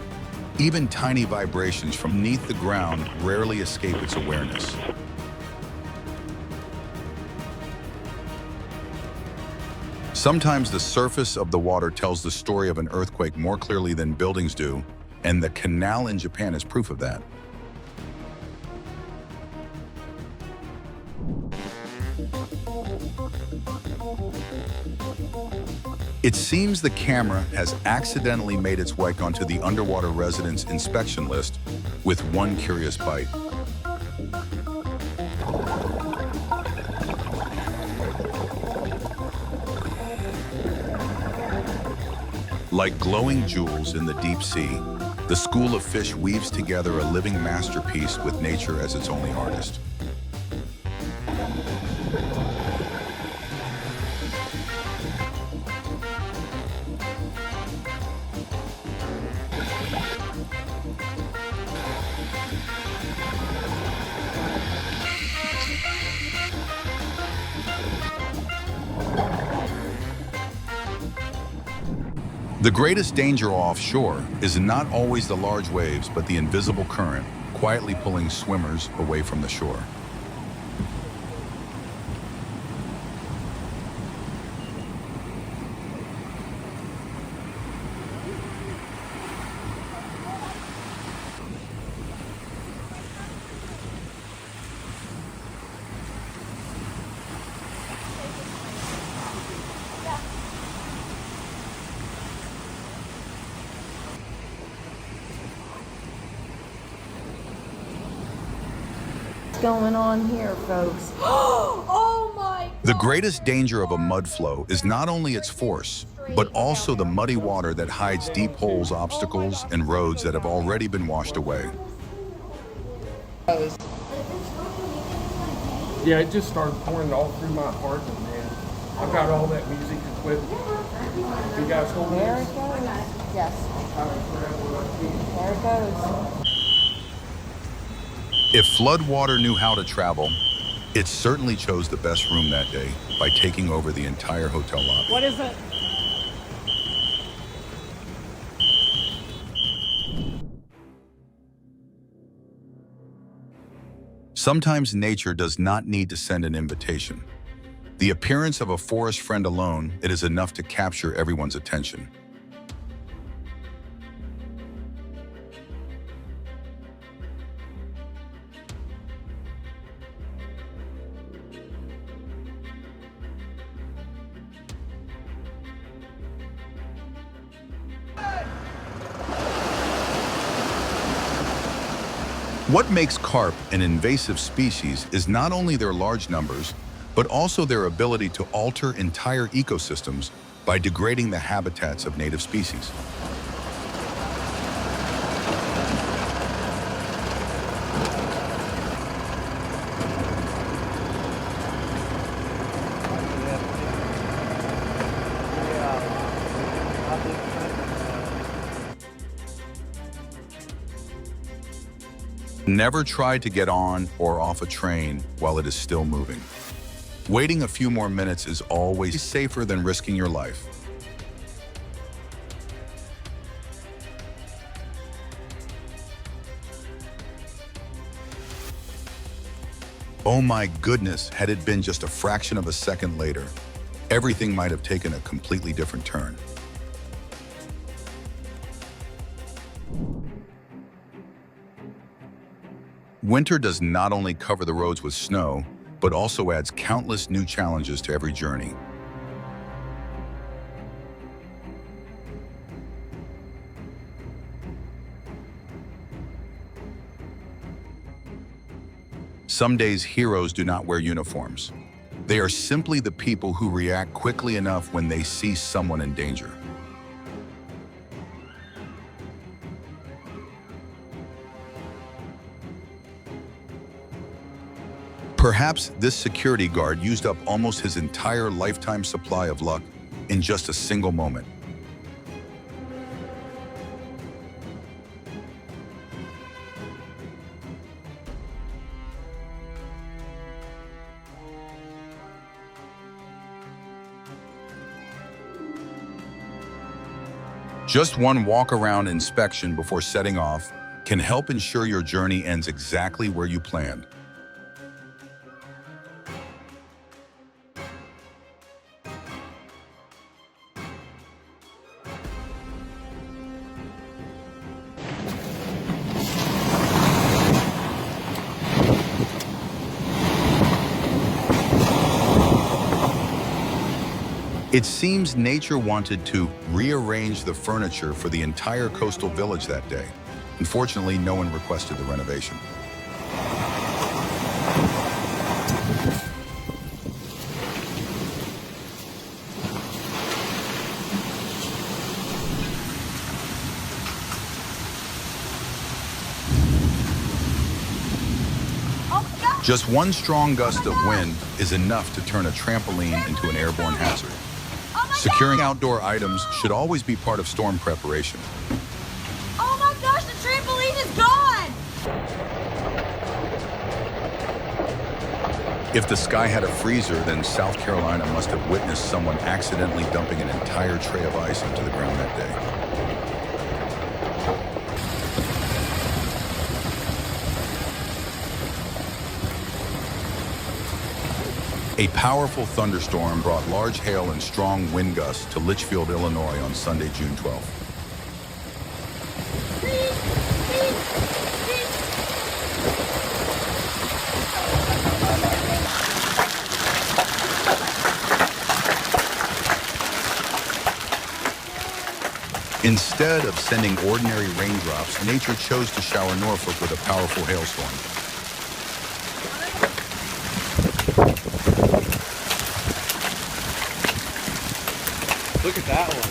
Even tiny vibrations from beneath the ground rarely escape its awareness. Sometimes the surface of the water tells the story of an earthquake more clearly than buildings do, and the canal in Japan is proof of that. It seems the camera has accidentally made its way onto the underwater residence inspection list with one curious bite. Like glowing jewels in the deep sea, the school of fish weaves together a living masterpiece with nature as its only artist. The greatest danger offshore is not always the large waves, but the invisible current quietly pulling swimmers away from the shore. Going on here, folks? Oh my! The greatest danger of a mud flow is not only its force, but also the muddy water that hides deep holes, obstacles, and roads that have already been washed away. Yeah, it just started pouring all through my apartment, man. I've got all that music equipment. You guys hold There this? it goes. Yes. There it goes. If floodwater knew how to travel, it certainly chose the best room that day by taking over the entire hotel lobby. What is it? Sometimes nature does not need to send an invitation. The appearance of a forest friend alone, it is enough to capture everyone's attention. What makes carp an invasive species is not only their large numbers, but also their ability to alter entire ecosystems by degrading the habitats of native species. Never try to get on or off a train while it is still moving. Waiting a few more minutes is always safer than risking your life. Oh my goodness, had it been just a fraction of a second later, everything might have taken a completely different turn. Winter does not only cover the roads with snow, but also adds countless new challenges to every journey. Some days heroes do not wear uniforms. They are simply the people who react quickly enough when they see someone in danger. Perhaps this security guard used up almost his entire lifetime supply of luck in just a single moment. Just one walk-around inspection before setting off can help ensure your journey ends exactly where you planned. It seems nature wanted to rearrange the furniture for the entire coastal village that day. Unfortunately, no one requested the renovation. Just one strong gust of wind is enough to turn a trampoline into an airborne hazard. Securing outdoor items should always be part of storm preparation. Oh my gosh, the trampoline is gone! If the sky had a freezer, then South Carolina must have witnessed someone accidentally dumping an entire tray of ice into the ground that day. A powerful thunderstorm brought large hail and strong wind gusts to Litchfield, Illinois on Sunday, June 12th. Instead of sending ordinary raindrops, nature chose to shower Norfolk with a powerful hailstorm. Look at that one.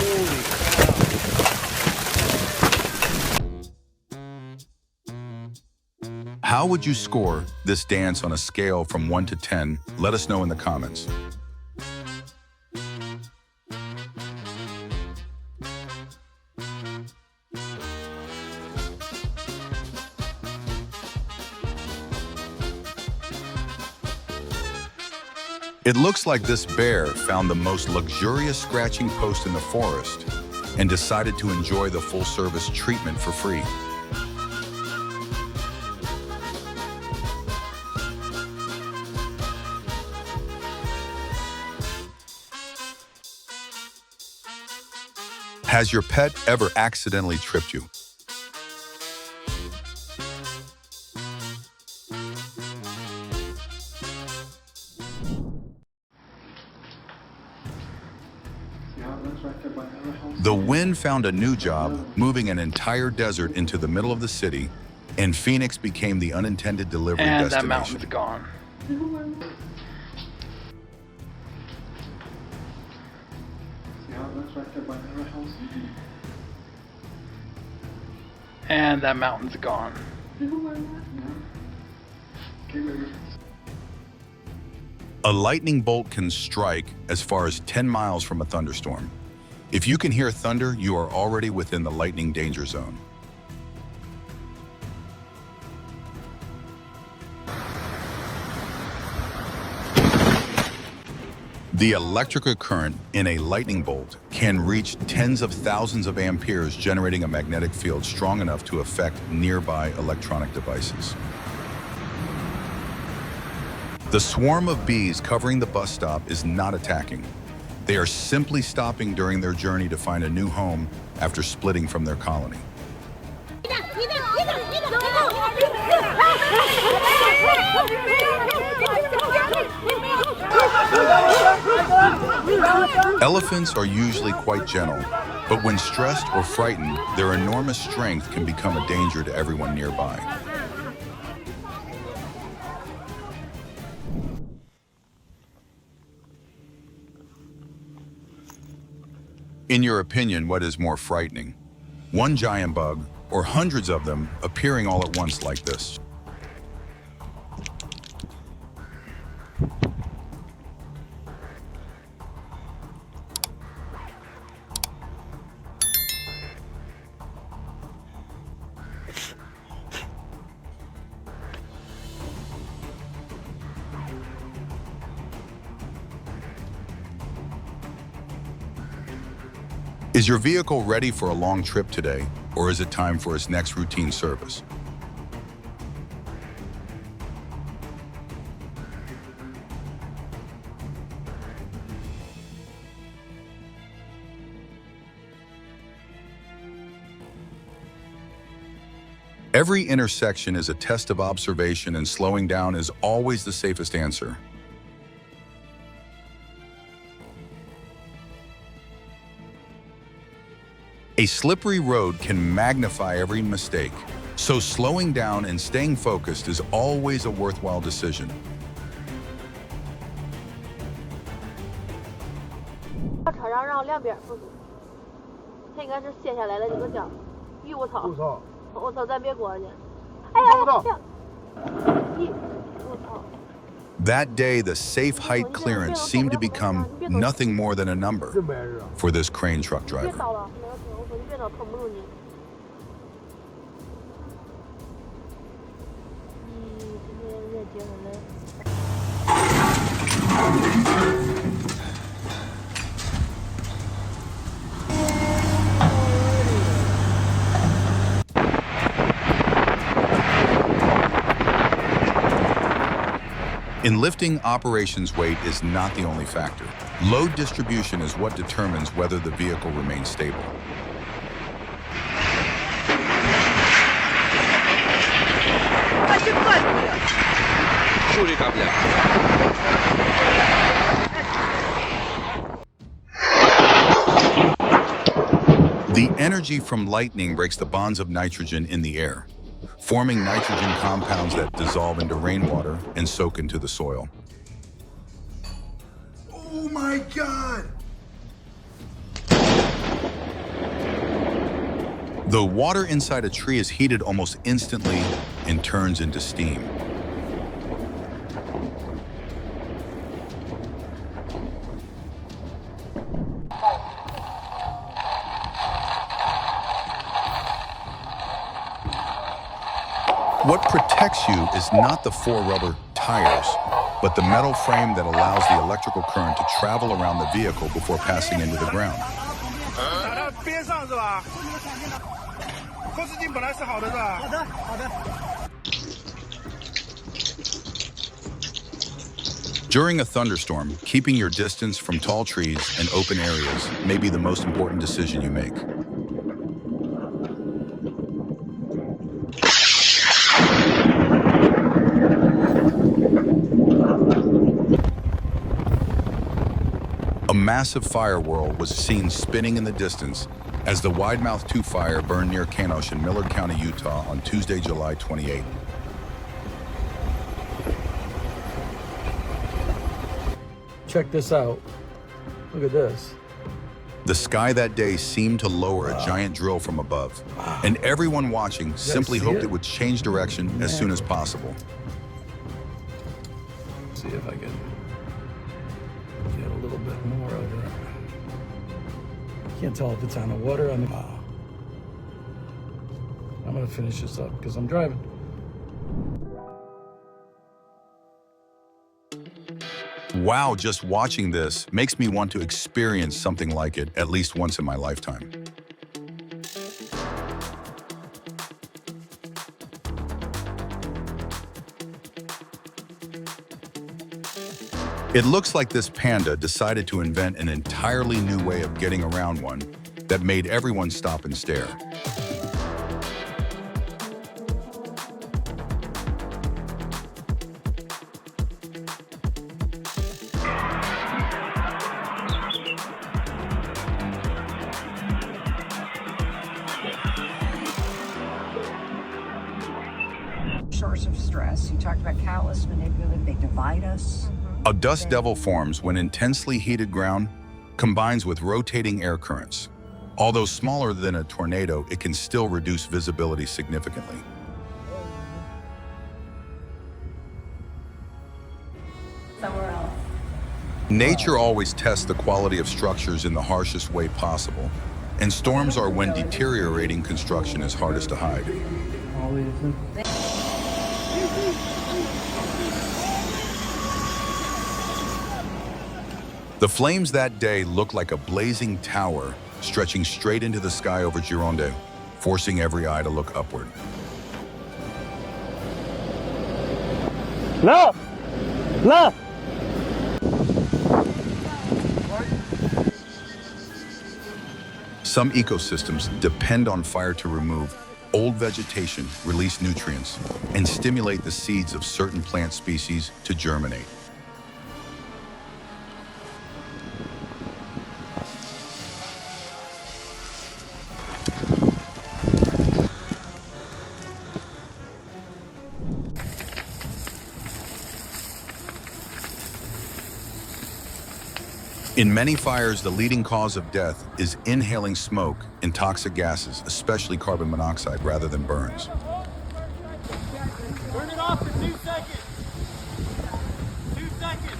Holy cow. How would you score this dance on a scale from 1 to 10? Let us know in the comments. It looks like this bear found the most luxurious scratching post in the forest and decided to enjoy the full-service treatment for free. Has your pet ever accidentally tripped you? The wind found a new job, moving an entire desert into the middle of the city, and Phoenix became the unintended delivery And destination. that mountain's gone. And that mountain's gone. A lightning bolt can strike as far as 10 miles from a thunderstorm. If you can hear thunder, you are already within the lightning danger zone. The electrical current in a lightning bolt can reach tens of thousands of amperes, generating a magnetic field strong enough to affect nearby electronic devices. The swarm of bees covering the bus stop is not attacking. They are simply stopping during their journey to find a new home after splitting from their colony. Elephants are usually quite gentle, but when stressed or frightened, their enormous strength can become a danger to everyone nearby. In your opinion, what is more frightening? One giant bug, or hundreds of them appearing all at once like this? Is your vehicle ready for a long trip today, or is it time for its next routine service? Every intersection is a test of observation, and slowing down is always the safest answer. A slippery road can magnify every mistake, so slowing down and staying focused is always a worthwhile decision. 车上让两边辅助，他应该是卸下来的这个叫雨雾槽。我操，咱别过去！哎呀，你，我操！ That day, the safe height clearance seemed to become nothing more than a number for this crane truck driver. In lifting, operations weight is not the only factor. Load distribution is what determines whether the vehicle remains stable. The energy from lightning breaks the bonds of nitrogen in the air, forming nitrogen compounds that dissolve into rainwater and soak into the soil. Oh my God! The water inside a tree is heated almost instantly and turns into steam. What protects you is not the four rubber tires, but the metal frame that allows the electrical current to travel around the vehicle before passing into the ground. During a thunderstorm, keeping your distance from tall trees and open areas may be the most important decision you make. A massive fire whirl was seen spinning in the distance as the Widemouth 2 fire burned near Canosh in Millard County, Utah on Tuesday, July 28. Check this out. Look at this. The sky that day seemed to lower a giant drill from above, and everyone watching simply hoped it would change direction as soon as possible. See if I can get a little bit more of it. Can't tell if it's on the water or on the... I'm gonna finish this up because I'm driving. Wow, just watching this makes me want to experience something like it at least once in my lifetime. It looks like this panda decided to invent an entirely new way of getting around one that made everyone stop and stare. Source of stress. You talked about callous, manipulative, they divide us. A dust devil forms when intensely heated ground combines with rotating air currents. Although smaller than a tornado, it can still reduce visibility significantly. Somewhere else. Nature always tests the quality of structures in the harshest way possible, and storms are when deteriorating construction is hardest to hide. The flames that day looked like a blazing tower stretching straight into the sky over Gironde, forcing every eye to look upward. Left! Left! Some ecosystems depend on fire to remove old vegetation, release nutrients, and stimulate the seeds of certain plant species to germinate. In many fires, the leading cause of death is inhaling smoke and toxic gases, especially carbon monoxide, rather than burns. Turn it off for 2 seconds. 2 seconds.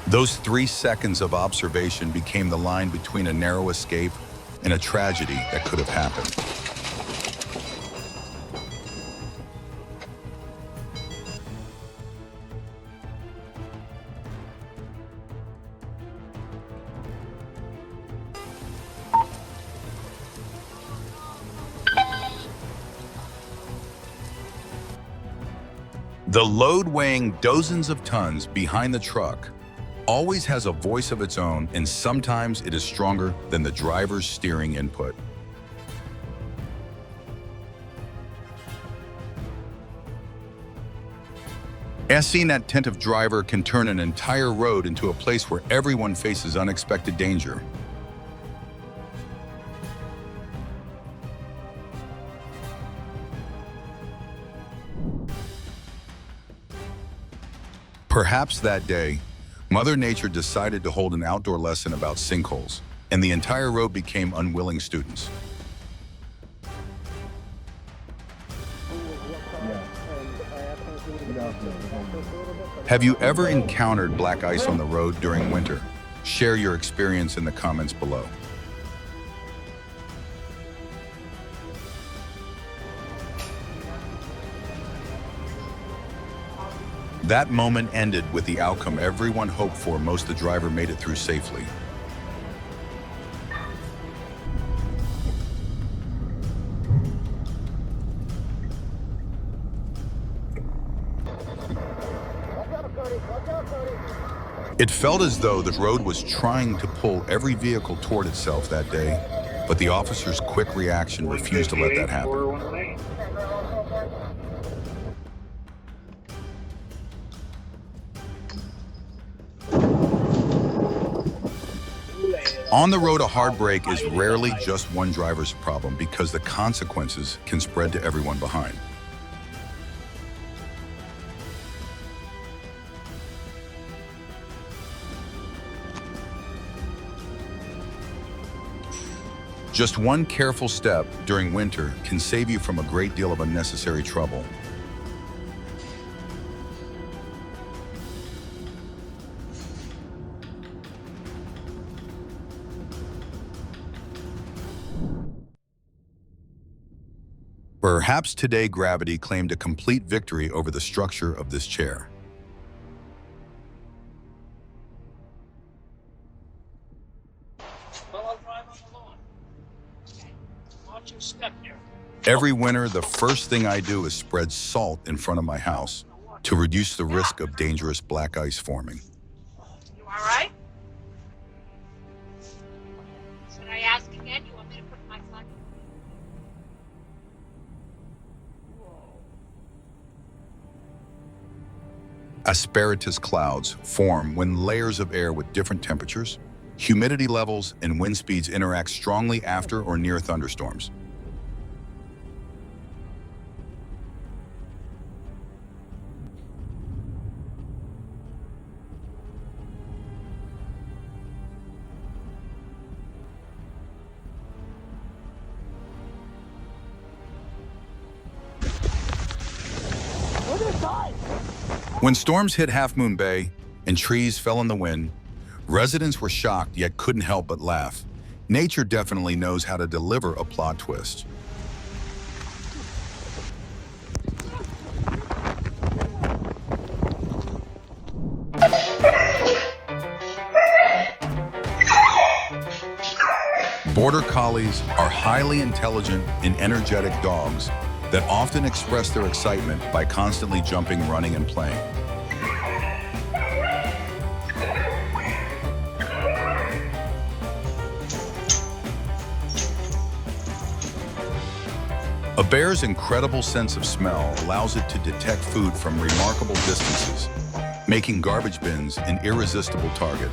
Those 3 seconds of observation became the line between a narrow escape and a tragedy that could have happened. The load weighing dozens of tons behind the truck always has a voice of its own, and sometimes it is stronger than the driver's steering input. A scene, that attentive driver can turn an entire road into a place where everyone faces unexpected danger. Perhaps that day, Mother Nature decided to hold an outdoor lesson about sinkholes, and the entire road became unwilling students. Have you ever encountered black ice on the road during winter? Share your experience in the comments below. That moment ended with the outcome everyone hoped for. Most the driver made it through safely. It felt as though the road was trying to pull every vehicle toward itself that day, but the officer's quick reaction refused to let that happen. On the road, a hard brake is rarely just one driver's problem because the consequences can spread to everyone behind. Just one careful step during winter can save you from a great deal of unnecessary trouble. Perhaps today gravity claimed a complete victory over the structure of this chair. Every winter, the first thing I do is spread salt in front of my house to reduce the risk of dangerous black ice forming. You all right? Should I ask again? You want me to put my flag? Asperities clouds form when layers of air with different temperatures Humidity levels and wind speeds interact strongly after or near thunderstorms. When storms hit Half Moon Bay and trees fell in the wind, residents were shocked yet couldn't help but laugh. Nature definitely knows how to deliver a plot twist. Border Collies are highly intelligent and energetic dogs that often express their excitement by constantly jumping, running, and playing. A bear's incredible sense of smell allows it to detect food from remarkable distances, making garbage bins an irresistible target.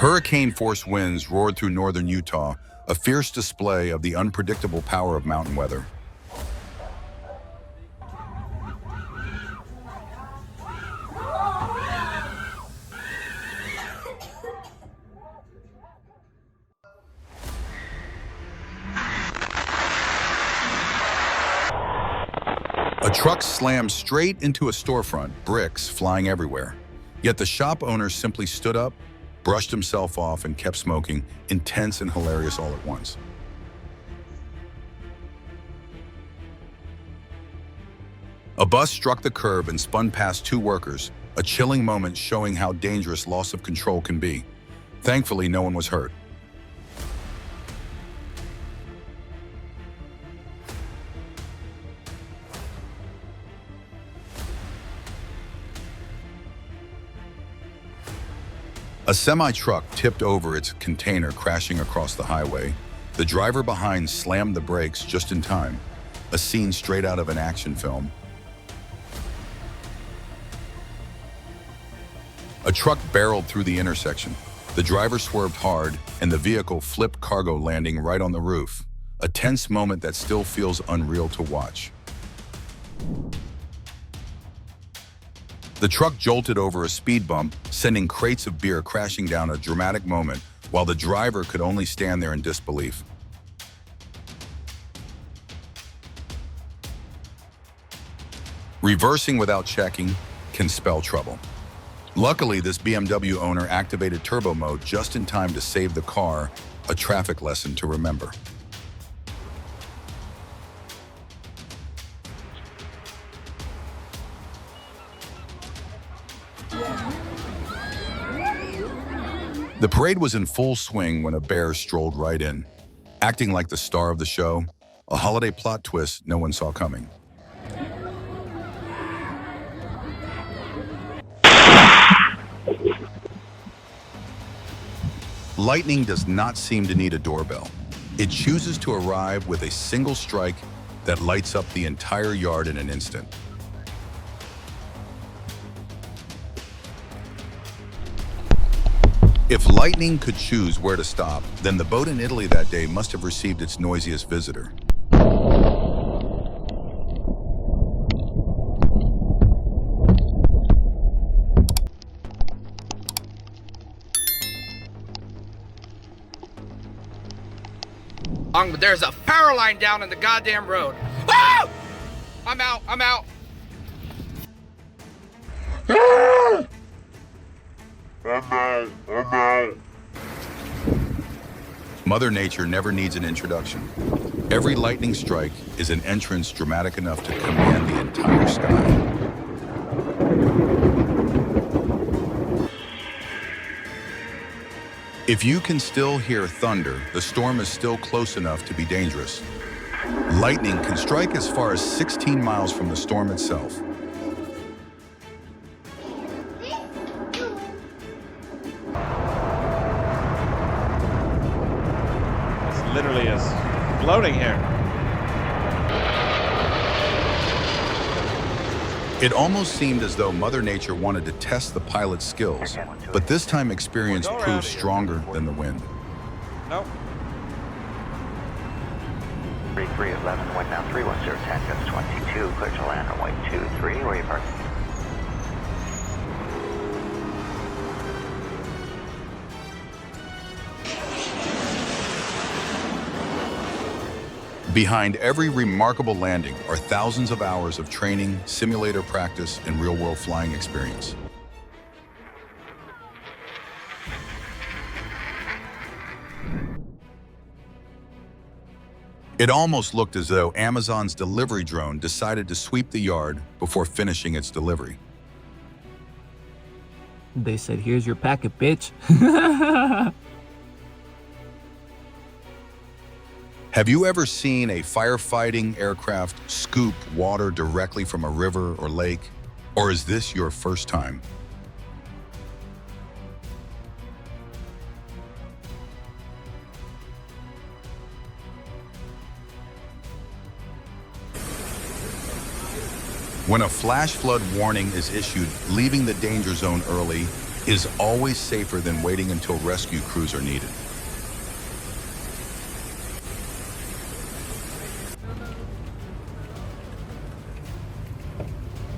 Hurricane-force winds roared through northern Utah, a fierce display of the unpredictable power of mountain weather. A truck slammed straight into a storefront, bricks flying everywhere. Yet the shop owner simply stood up, brushed himself off, and kept smoking, intense and hilarious all at once. A bus struck the curb and spun past two workers, a chilling moment showing how dangerous loss of control can be. Thankfully, no one was hurt. A semi-truck tipped over its container, crashing across the highway. The driver behind slammed the brakes just in time, a scene straight out of an action film. A truck barreled through the intersection. The driver swerved hard, and the vehicle flipped cargo, landing right on the roof. A tense moment that still feels unreal to watch. The truck jolted over a speed bump, sending crates of beer crashing down, a dramatic moment, while the driver could only stand there in disbelief. Reversing without checking can spell trouble. Luckily, this BMW owner activated turbo mode just in time to save the car, a traffic lesson to remember. The parade was in full swing when a bear strolled right in, acting like the star of the show, a holiday plot twist no one saw coming. Lightning does not seem to need a doorbell. It chooses to arrive with a single strike that lights up the entire yard in an instant. If lightning could choose where to stop, then the boat in Italy that day must have received its noisiest visitor. But there's a power line down in the goddamn road. Ah! I'm out. Mother Nature never needs an introduction. Every lightning strike is an entrance dramatic enough to command the entire sky. If you can still hear thunder, the storm is still close enough to be dangerous. Lightning can strike as far as 16 miles from the storm itself. floating here. It almost seemed as though Mother Nature wanted to test the pilot's skills, but this time experience proved stronger than the wind. Nope. 3311, wind now 310, Tango 22, clear to land runway 23, where are you parking? Behind every remarkable landing are thousands of hours of training, simulator practice, and real-world flying experience. It almost looked as though Amazon's delivery drone decided to sweep the yard before finishing its delivery. They said, "Here's your packet, bitch." Have you ever seen a firefighting aircraft scoop water directly from a river or lake? Or is this your first time? When a flash flood warning is issued, leaving the danger zone early is always safer than waiting until rescue crews are needed.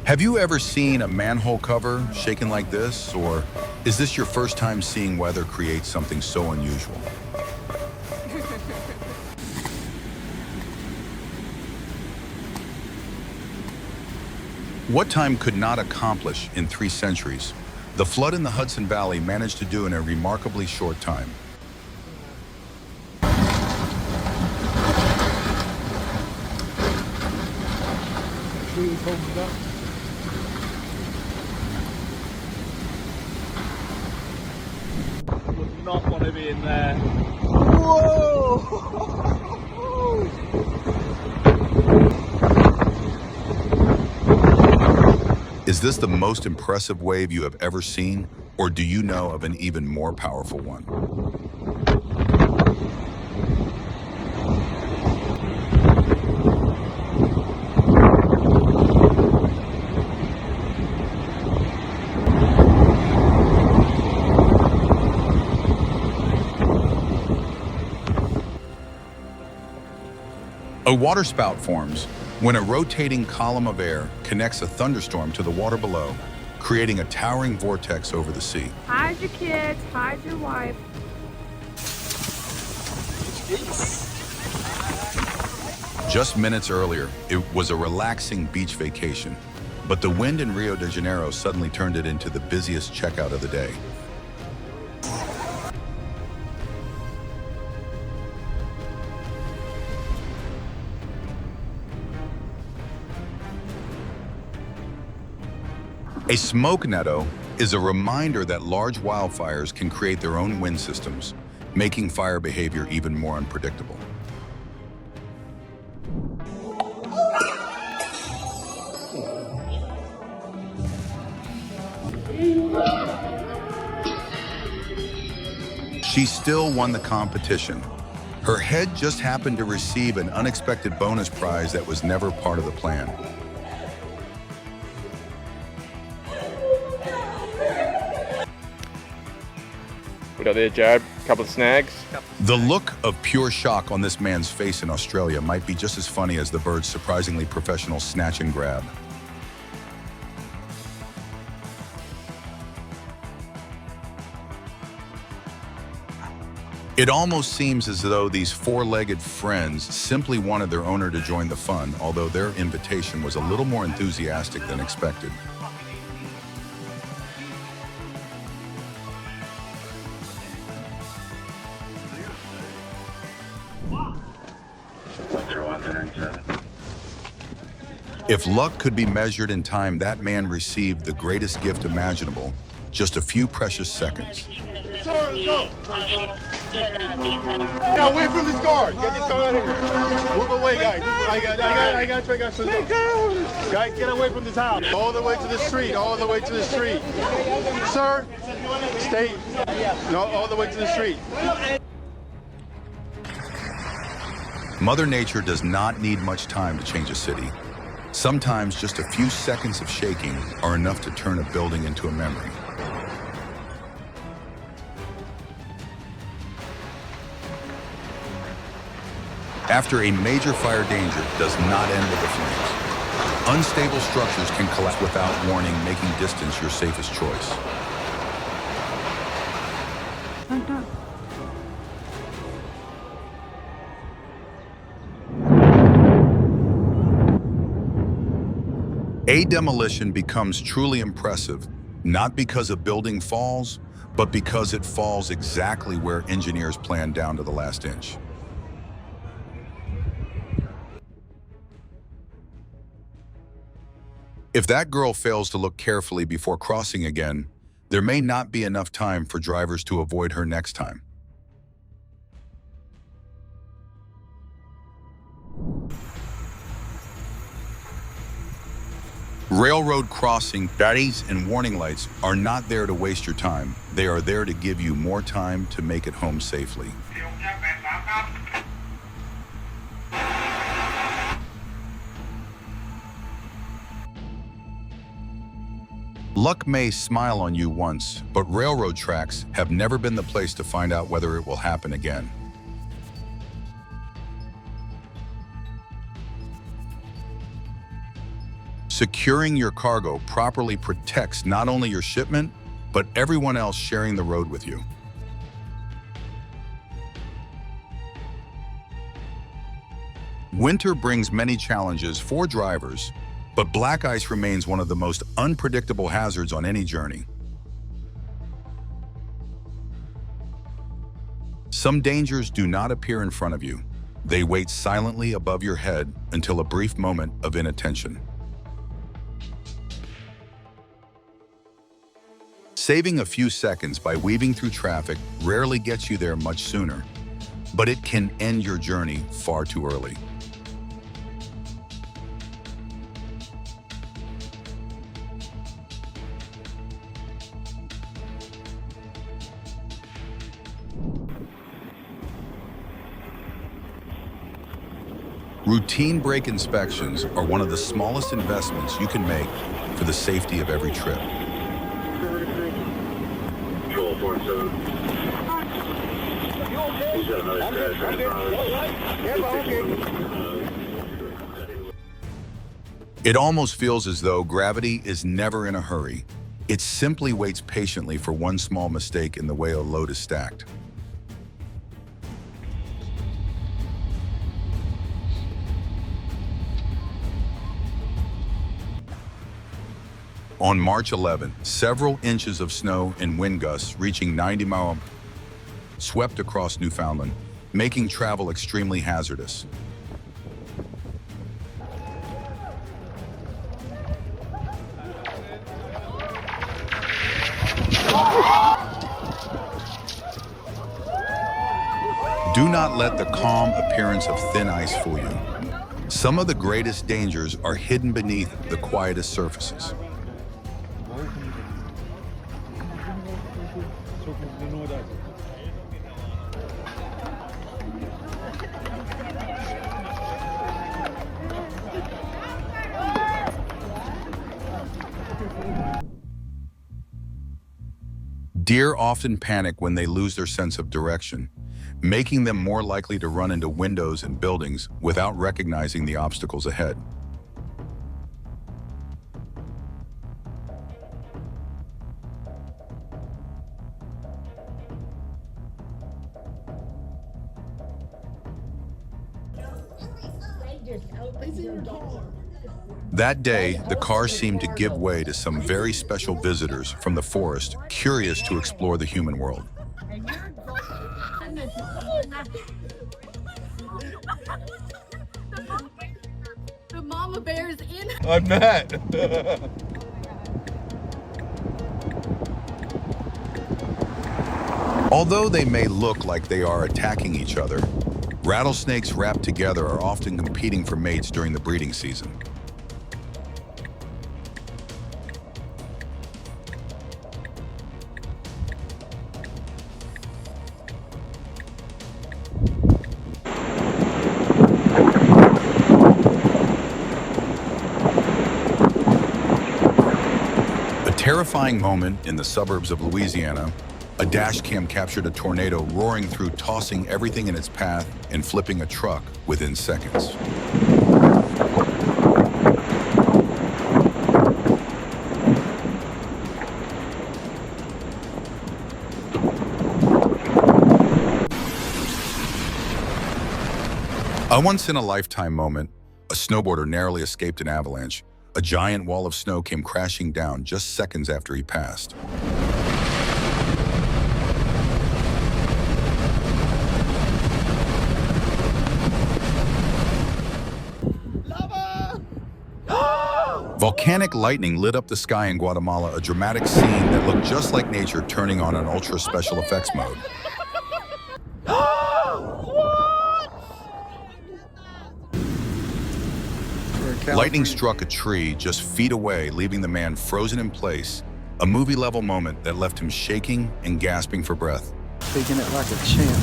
Have you ever seen a manhole cover shaken like this, or is this your first time seeing weather create something so unusual? What time could not accomplish in 3 centuries, the flood in the Hudson Valley managed to do in a remarkably short time. Would not want to be in there. Whoa! Is this the most impressive wave you have ever seen, or do you know of an even more powerful one? A waterspout forms when a rotating column of air connects a thunderstorm to the water below, creating a towering vortex over the sea. Hide your kids, hide your wife. Just minutes earlier, it was a relaxing beach vacation, but the wind in Rio de Janeiro suddenly turned it into the busiest checkout of the day. A smoke netto is a reminder that large wildfires can create their own wind systems, making fire behavior even more unpredictable. She still won the competition. Her head just happened to receive an unexpected bonus prize that was never part of the plan. We got the jab, couple of snags. The look of pure shock on this man's face in Australia might be just as funny as the bird's surprisingly professional snatch and grab. It almost seems as though these four-legged friends simply wanted their owner to join the fun, although their invitation was a little more enthusiastic than expected. If luck could be measured in time, that man received the greatest gift imaginable, just a few precious seconds. Sir, go! Get away from this car! Get this car out of here! Move away, guys! I got you. Guys, get away from this house! All the way to the street, all the way to the street! Sir, stay! No, all the way to the street! Mother Nature does not need much time to change a city. Sometimes just a few seconds of shaking are enough to turn a building into a memory. After a major fire danger does not end with the flames. Unstable structures can collapse without warning, making distance your safest choice. A demolition becomes truly impressive, not because a building falls, but because it falls exactly where engineers planned down to the last inch. If that girl fails to look carefully before crossing again, there may not be enough time for drivers to avoid her next time. Railroad crossing daddies and warning lights are not there to waste your time. They are there to give you more time to make it home safely. Luck may smile on you once, but railroad tracks have never been the place to find out whether it will happen again. Securing your cargo properly protects not only your shipment, but everyone else sharing the road with you. Winter brings many challenges for drivers, but black ice remains one of the most unpredictable hazards on any journey. Some dangers do not appear in front of you. They wait silently above your head until a brief moment of inattention. Saving a few seconds by weaving through traffic rarely gets you there much sooner, but it can end your journey far too early. Routine brake inspections are one of the smallest investments you can make for the safety of every trip. It almost feels as though gravity is never in a hurry. It simply waits patiently for one small mistake in the way a load is stacked. On March 11, several inches of snow and wind gusts reaching 90 miles swept across Newfoundland, making travel extremely hazardous. Do not let the calm appearance of thin ice fool you. Some of the greatest dangers are hidden beneath the quietest surfaces. Deer often panic when they lose their sense of direction, making them more likely to run into windows and buildings without recognizing the obstacles ahead. That day, the car seemed to give way to some very special visitors from the forest, curious to explore the human world. The mama bear's in. I'm Matt. Although they may look like they are attacking each other, rattlesnakes wrapped together are often competing for mates during the breeding season. terrifying moment in the suburbs of Louisiana, a dash cam captured a tornado roaring through, tossing everything in its path and flipping a truck within seconds. A once-in-a-lifetime moment, a snowboarder narrowly escaped an avalanche. A giant wall of snow came crashing down just seconds after he passed. Volcanic lightning lit up the sky in Guatemala, a dramatic scene that looked just like nature turning on an ultra special effects mode. Lightning struck a tree just feet away, leaving the man frozen in place, a movie-level moment that left him shaking and gasping for breath. Taking it like a champ.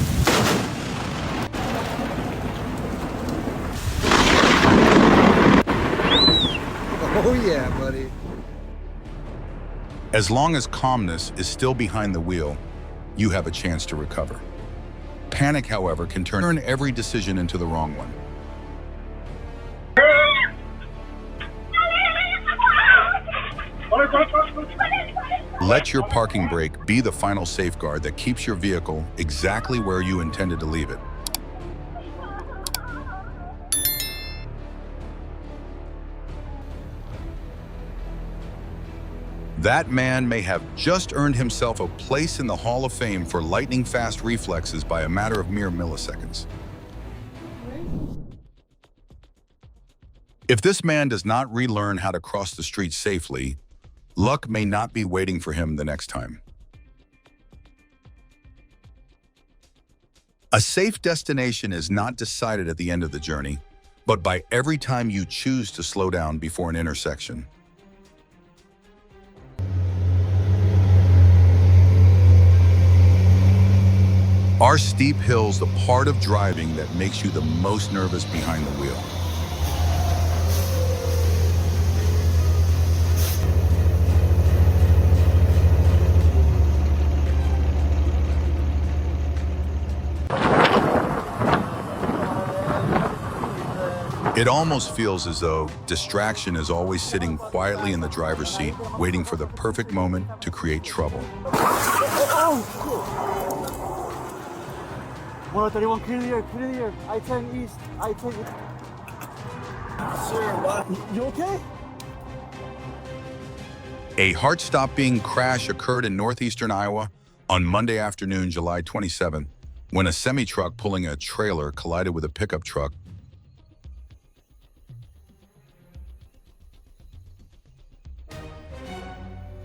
Oh yeah, buddy. As long as calmness is still behind the wheel, you have a chance to recover. Panic, however, can turn every decision into the wrong one. Let your parking brake be the final safeguard that keeps your vehicle exactly where you intended to leave it. That man may have just earned himself a place in the Hall of Fame for lightning-fast reflexes by a matter of mere milliseconds. If this man does not relearn how to cross the street safely, luck may not be waiting for him the next time. A safe destination is not decided at the end of the journey, but by every time you choose to slow down before an intersection. Are steep hills the part of driving that makes you the most nervous behind the wheel? It almost feels as though distraction is always sitting quietly in the driver's seat, waiting for the perfect moment to create trouble. 131, clear, I-10 east, I-10 east. Sir, what? You okay? A heart-stopping crash occurred in northeastern Iowa on Monday afternoon, July 27th, when a semi-truck pulling a trailer collided with a pickup truck.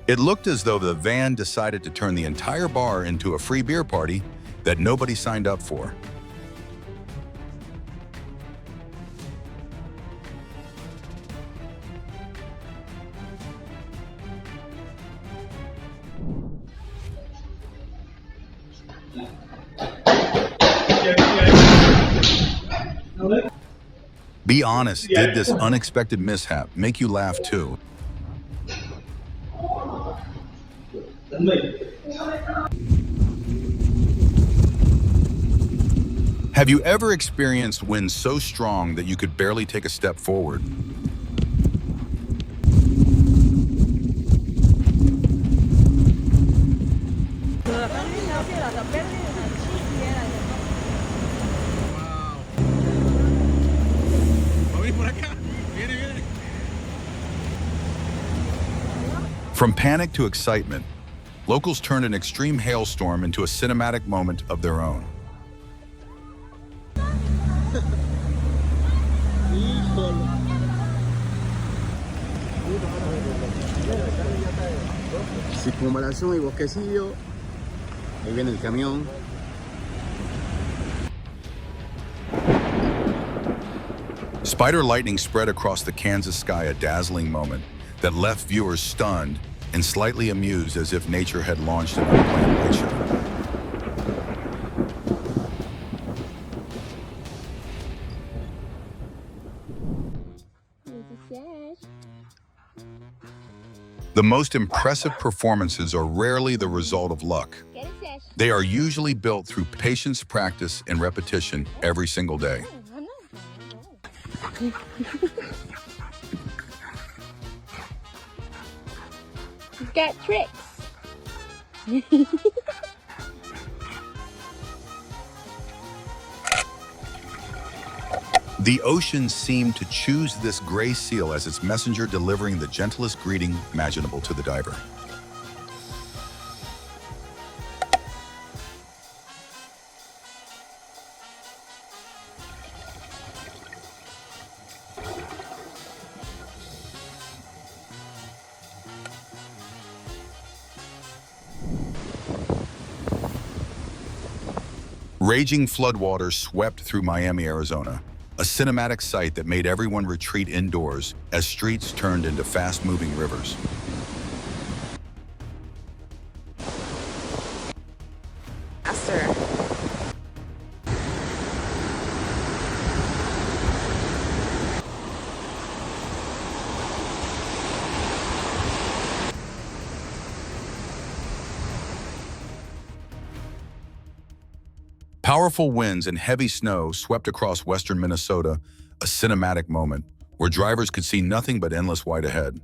It looked as though the van decided to turn the entire bar into a free beer party that nobody signed up for. Be honest, did this unexpected mishap make you laugh too? Have you ever experienced wind so strong that you could barely take a step forward? From panic to excitement, locals turned an extreme hailstorm into a cinematic moment of their own. Circunvalación y bosquecillo. Ahí viene el camión. Spider lightning spread across the Kansas sky, a dazzling moment that left viewers stunned and slightly amused, as if nature had launched an unplanned light show. The most impressive performances are rarely the result of luck. They are usually built through patience, practice, and repetition every single day. He's got tricks. The ocean seemed to choose this gray seal as its messenger, delivering the gentlest greeting imaginable to the diver. Raging floodwaters swept through Miami, Arizona, a cinematic sight that made everyone retreat indoors as streets turned into fast-moving rivers. Faster. Powerful winds and heavy snow swept across western Minnesota, a cinematic moment where drivers could see nothing but endless white ahead.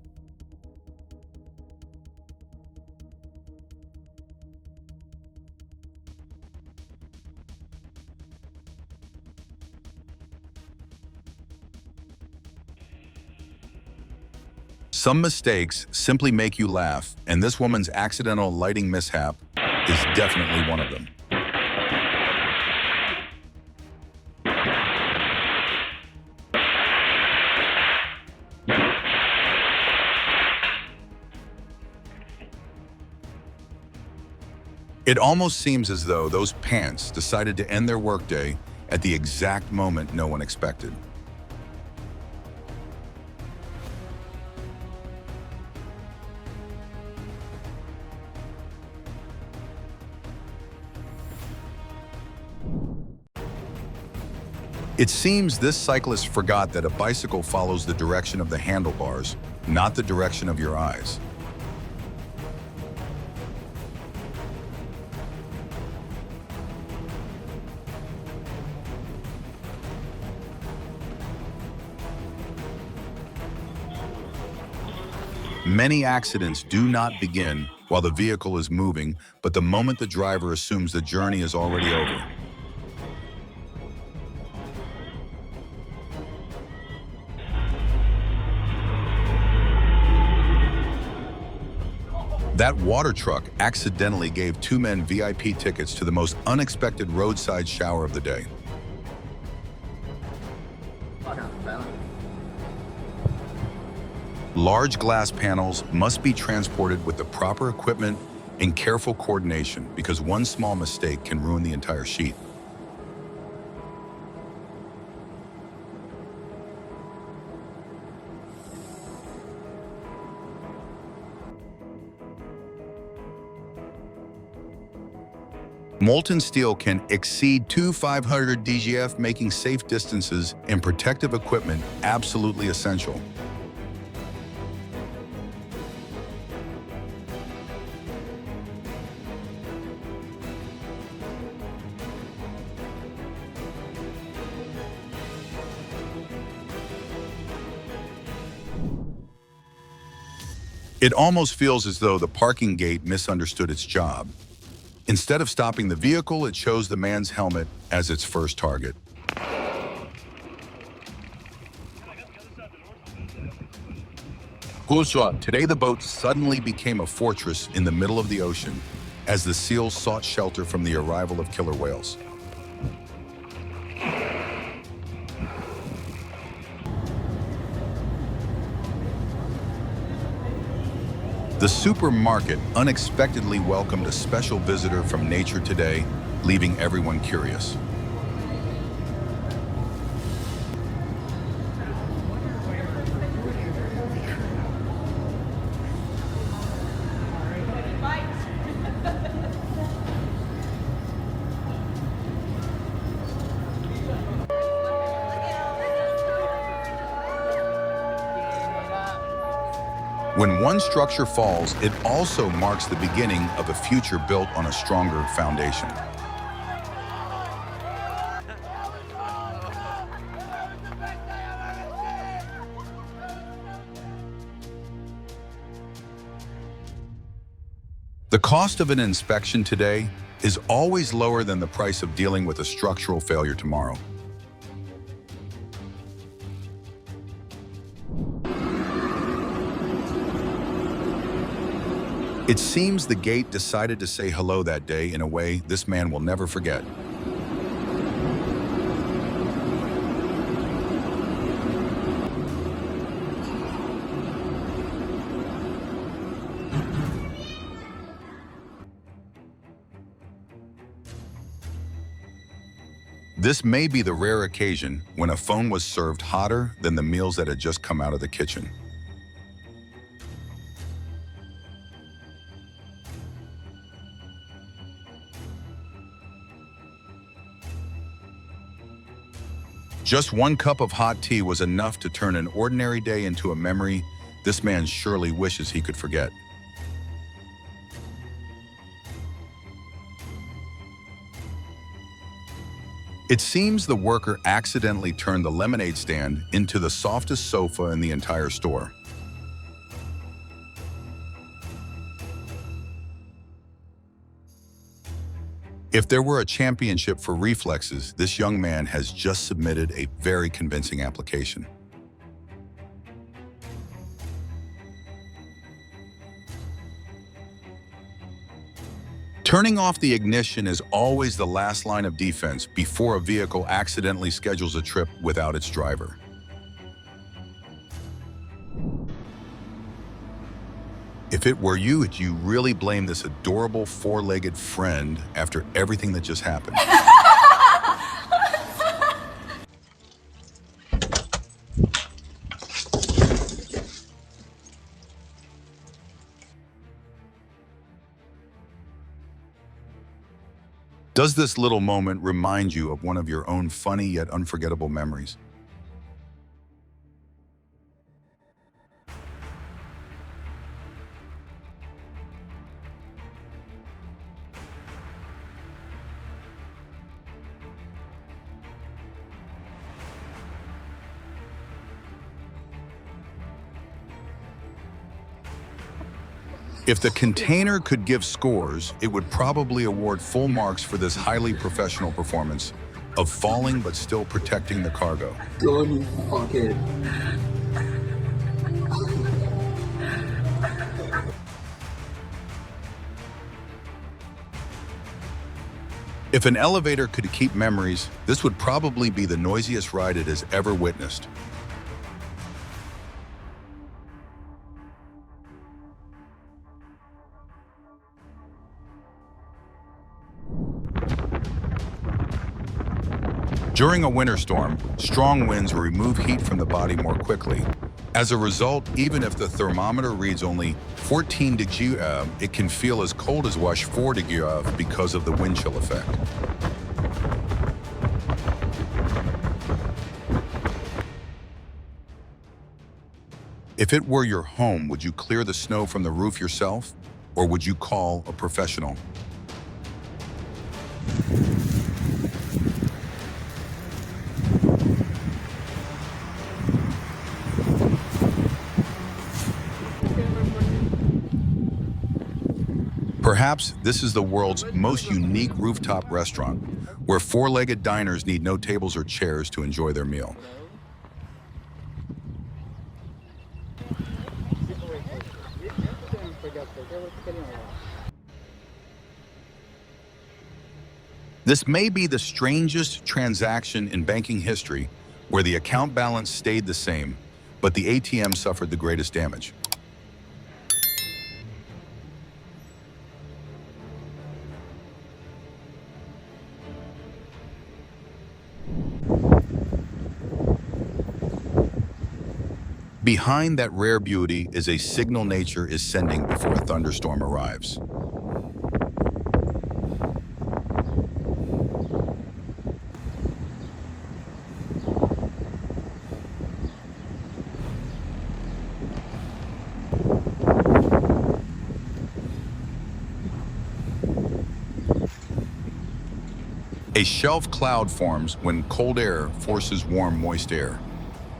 Some mistakes simply make you laugh, and this woman's accidental lighting mishap is definitely one of them. It almost seems as though those pants decided to end their workday at the exact moment no one expected. It seems this cyclist forgot that a bicycle follows the direction of the handlebars, not the direction of your eyes. Many accidents do not begin while the vehicle is moving, but the moment the driver assumes the journey is already over. That water truck accidentally gave two men VIP tickets to the most unexpected roadside shower of the day. Large glass panels must be transported with the proper equipment and careful coordination because one small mistake can ruin the entire sheet. Molten steel can exceed 500 DGF, making safe distances and protective equipment absolutely essential. It almost feels as though the parking gate misunderstood its job. Instead of stopping the vehicle, it chose the man's helmet as its first target. Today the boat suddenly became a fortress in the middle of the ocean as the seals sought shelter from the arrival of killer whales. The supermarket unexpectedly welcomed a special visitor from nature today, leaving everyone curious. When one structure falls, it also marks the beginning of a future built on a stronger foundation. The cost of an inspection today is always lower than the price of dealing with a structural failure tomorrow. It seems the gate decided to say hello that day in a way this man will never forget. This may be the rare occasion when a phone was served hotter than the meals that had just come out of the kitchen. Just one cup of hot tea was enough to turn an ordinary day into a memory this man surely wishes he could forget. It seems the worker accidentally turned the lemonade stand into the softest sofa in the entire store. If there were a championship for reflexes, this young man has just submitted a very convincing application. Turning off the ignition is always the last line of defense before a vehicle accidentally schedules a trip without its driver. If it were you, would you really blame this adorable four-legged friend after everything that just happened? Does this little moment remind you of one of your own funny yet unforgettable memories? If the container could give scores, it would probably award full marks for this highly professional performance of falling but still protecting the cargo. If an elevator could keep memories, this would probably be the noisiest ride it has ever witnessed. During a winter storm, strong winds will remove heat from the body more quickly. As a result, even if the thermometer reads only 14 degrees, it can feel as cold as 4 degrees because of the wind chill effect. If it were your home, would you clear the snow from the roof yourself, or would you call a professional? Perhaps this is the world's most unique rooftop restaurant, where four-legged diners need no tables or chairs to enjoy their meal. This may be the strangest transaction in banking history, where the account balance stayed the same, but the ATM suffered the greatest damage. Behind that rare beauty is a signal nature is sending before a thunderstorm arrives. A shelf cloud forms when cold air forces warm, moist air,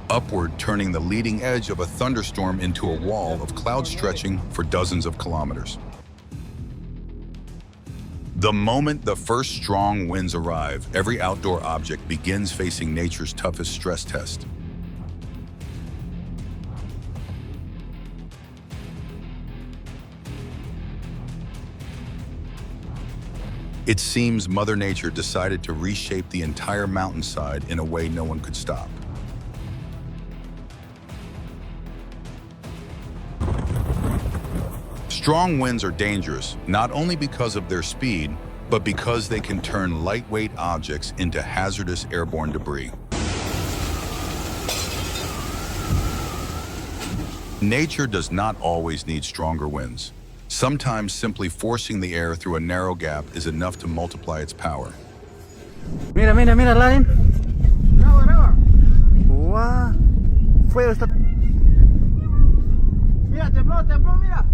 upward turning the leading edge of a thunderstorm into a wall of cloud stretching for dozens of kilometers. The moment the first strong winds arrive, every outdoor object begins facing nature's toughest stress test. It seems Mother Nature decided to reshape the entire mountainside in a way no one could stop. Strong winds are dangerous, not only because of their speed, but because they can turn lightweight objects into hazardous airborne debris. Nature does not always need stronger winds. Sometimes simply forcing the air through a narrow gap is enough to multiply its power. Mira, mira, mira, Laden. Graba, graba. Guau. Fuego está. Mira, tembló, tembló, mira.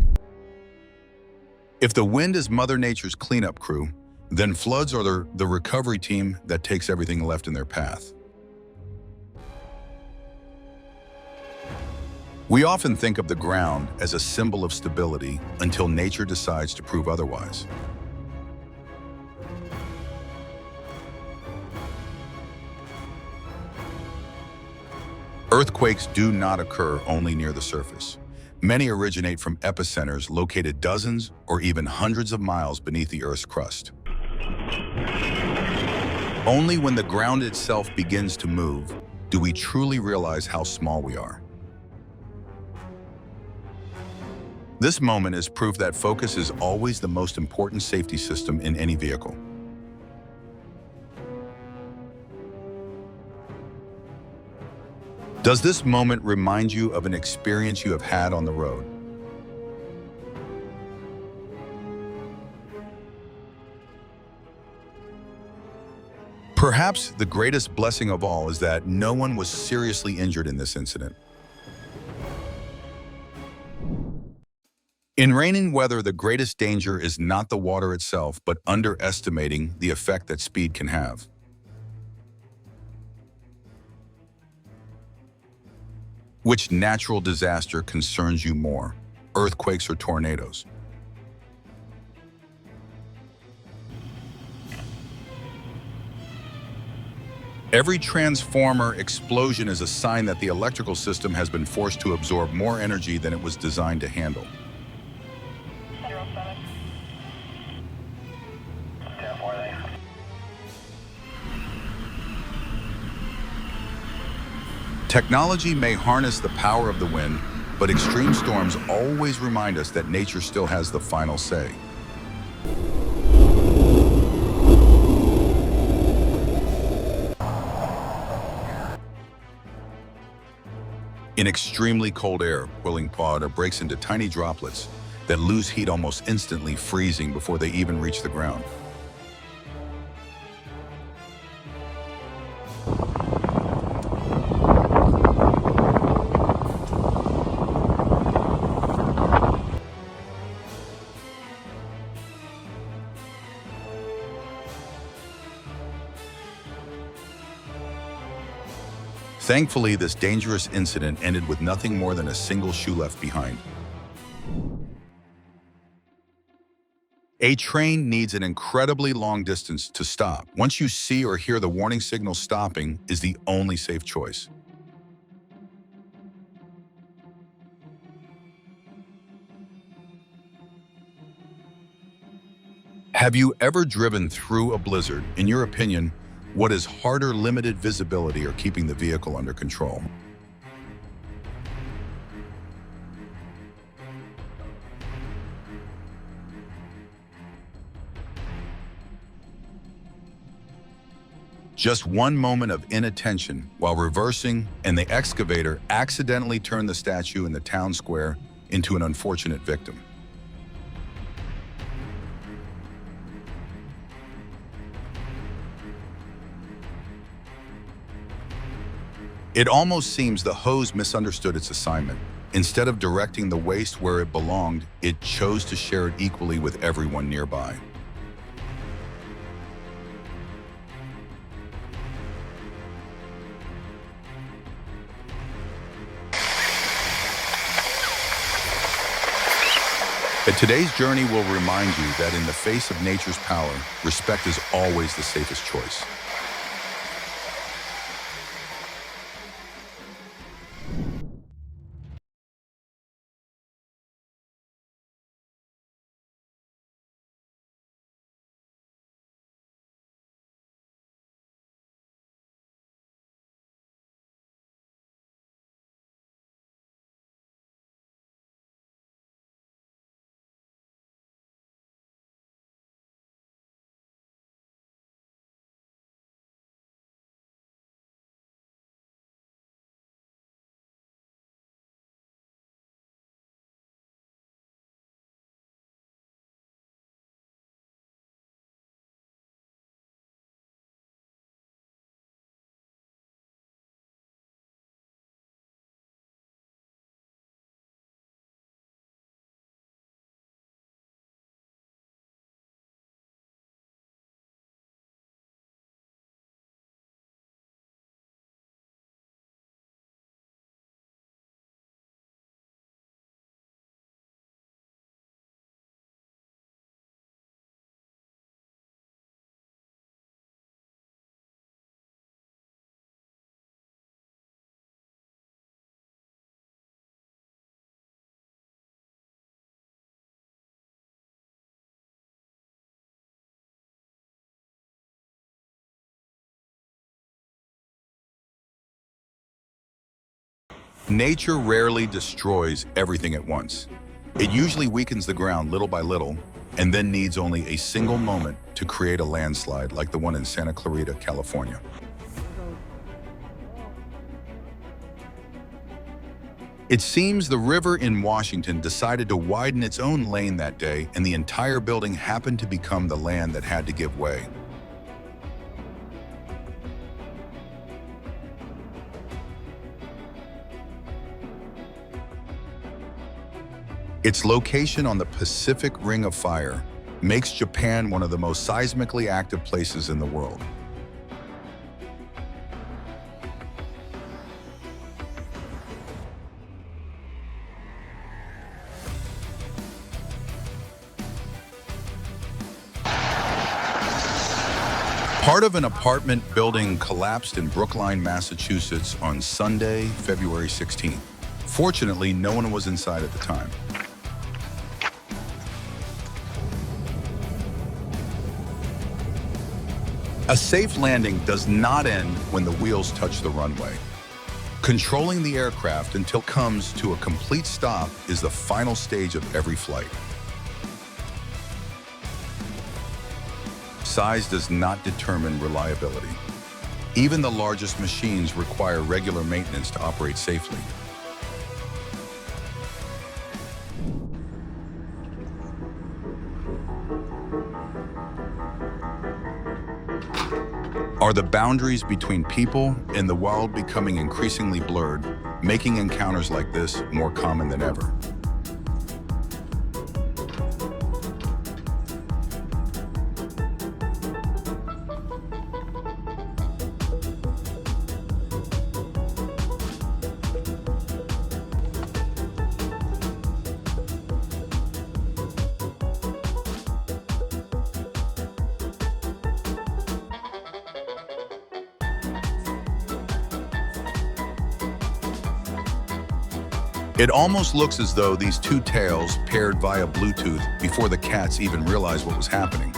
If the wind is Mother Nature's cleanup crew, then floods are the recovery team that takes everything left in their path. We often think of the ground as a symbol of stability until nature decides to prove otherwise. Earthquakes do not occur only near the surface. Many originate from epicenters located dozens or even hundreds of miles beneath the Earth's crust. Only when the ground itself begins to move do we truly realize how small we are. This moment is proof that focus is always the most important safety system in any vehicle. Does this moment remind you of an experience you have had on the road? Perhaps the greatest blessing of all is that no one was seriously injured in this incident. In raining weather, the greatest danger is not the water itself, but underestimating the effect that speed can have. Which natural disaster concerns you more, earthquakes or tornadoes? Every transformer explosion is a sign that the electrical system has been forced to absorb more energy than it was designed to handle. Technology may harness the power of the wind, but extreme storms always remind us that nature still has the final say. In extremely cold air, boiling powder breaks into tiny droplets that lose heat almost instantly, freezing before they even reach the ground. Thankfully, this dangerous incident ended with nothing more than a single shoe left behind. A train needs an incredibly long distance to stop. Once you see or hear the warning signal, stopping is the only safe choice. Have you ever driven through a blizzard? In your opinion, what is harder, limited visibility or keeping the vehicle under control? Just one moment of inattention while reversing, and the excavator accidentally turned the statue in the town square into an unfortunate victim. It almost seems the hose misunderstood its assignment. Instead of directing the waste where it belonged, it chose to share it equally with everyone nearby. But today's journey will remind you that in the face of nature's power, respect is always the safest choice. Nature rarely destroys everything at once. It usually weakens the ground little by little, and then needs only a single moment to create a landslide like the one in Santa Clarita, California. It seems the river in Washington decided to widen its own lane that day, and the entire building happened to become the land that had to give way. Its location on the Pacific Ring of Fire makes Japan one of the most seismically active places in the world. Part of an apartment building collapsed in Brookline, Massachusetts on Sunday, February 16th. Fortunately, no one was inside at the time. A safe landing does not end when the wheels touch the runway. Controlling the aircraft until it comes to a complete stop is the final stage of every flight. Size does not determine reliability. Even the largest machines require regular maintenance to operate safely. Are the boundaries between people and the wild becoming increasingly blurred, making encounters like this more common than ever? It almost looks as though these two tails paired via Bluetooth before the cats even realized what was happening.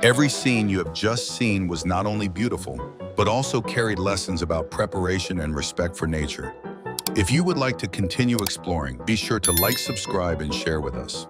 Every scene you have just seen was not only beautiful, but also carried lessons about preparation and respect for nature. If you would like to continue exploring, be sure to like, subscribe, and share with us.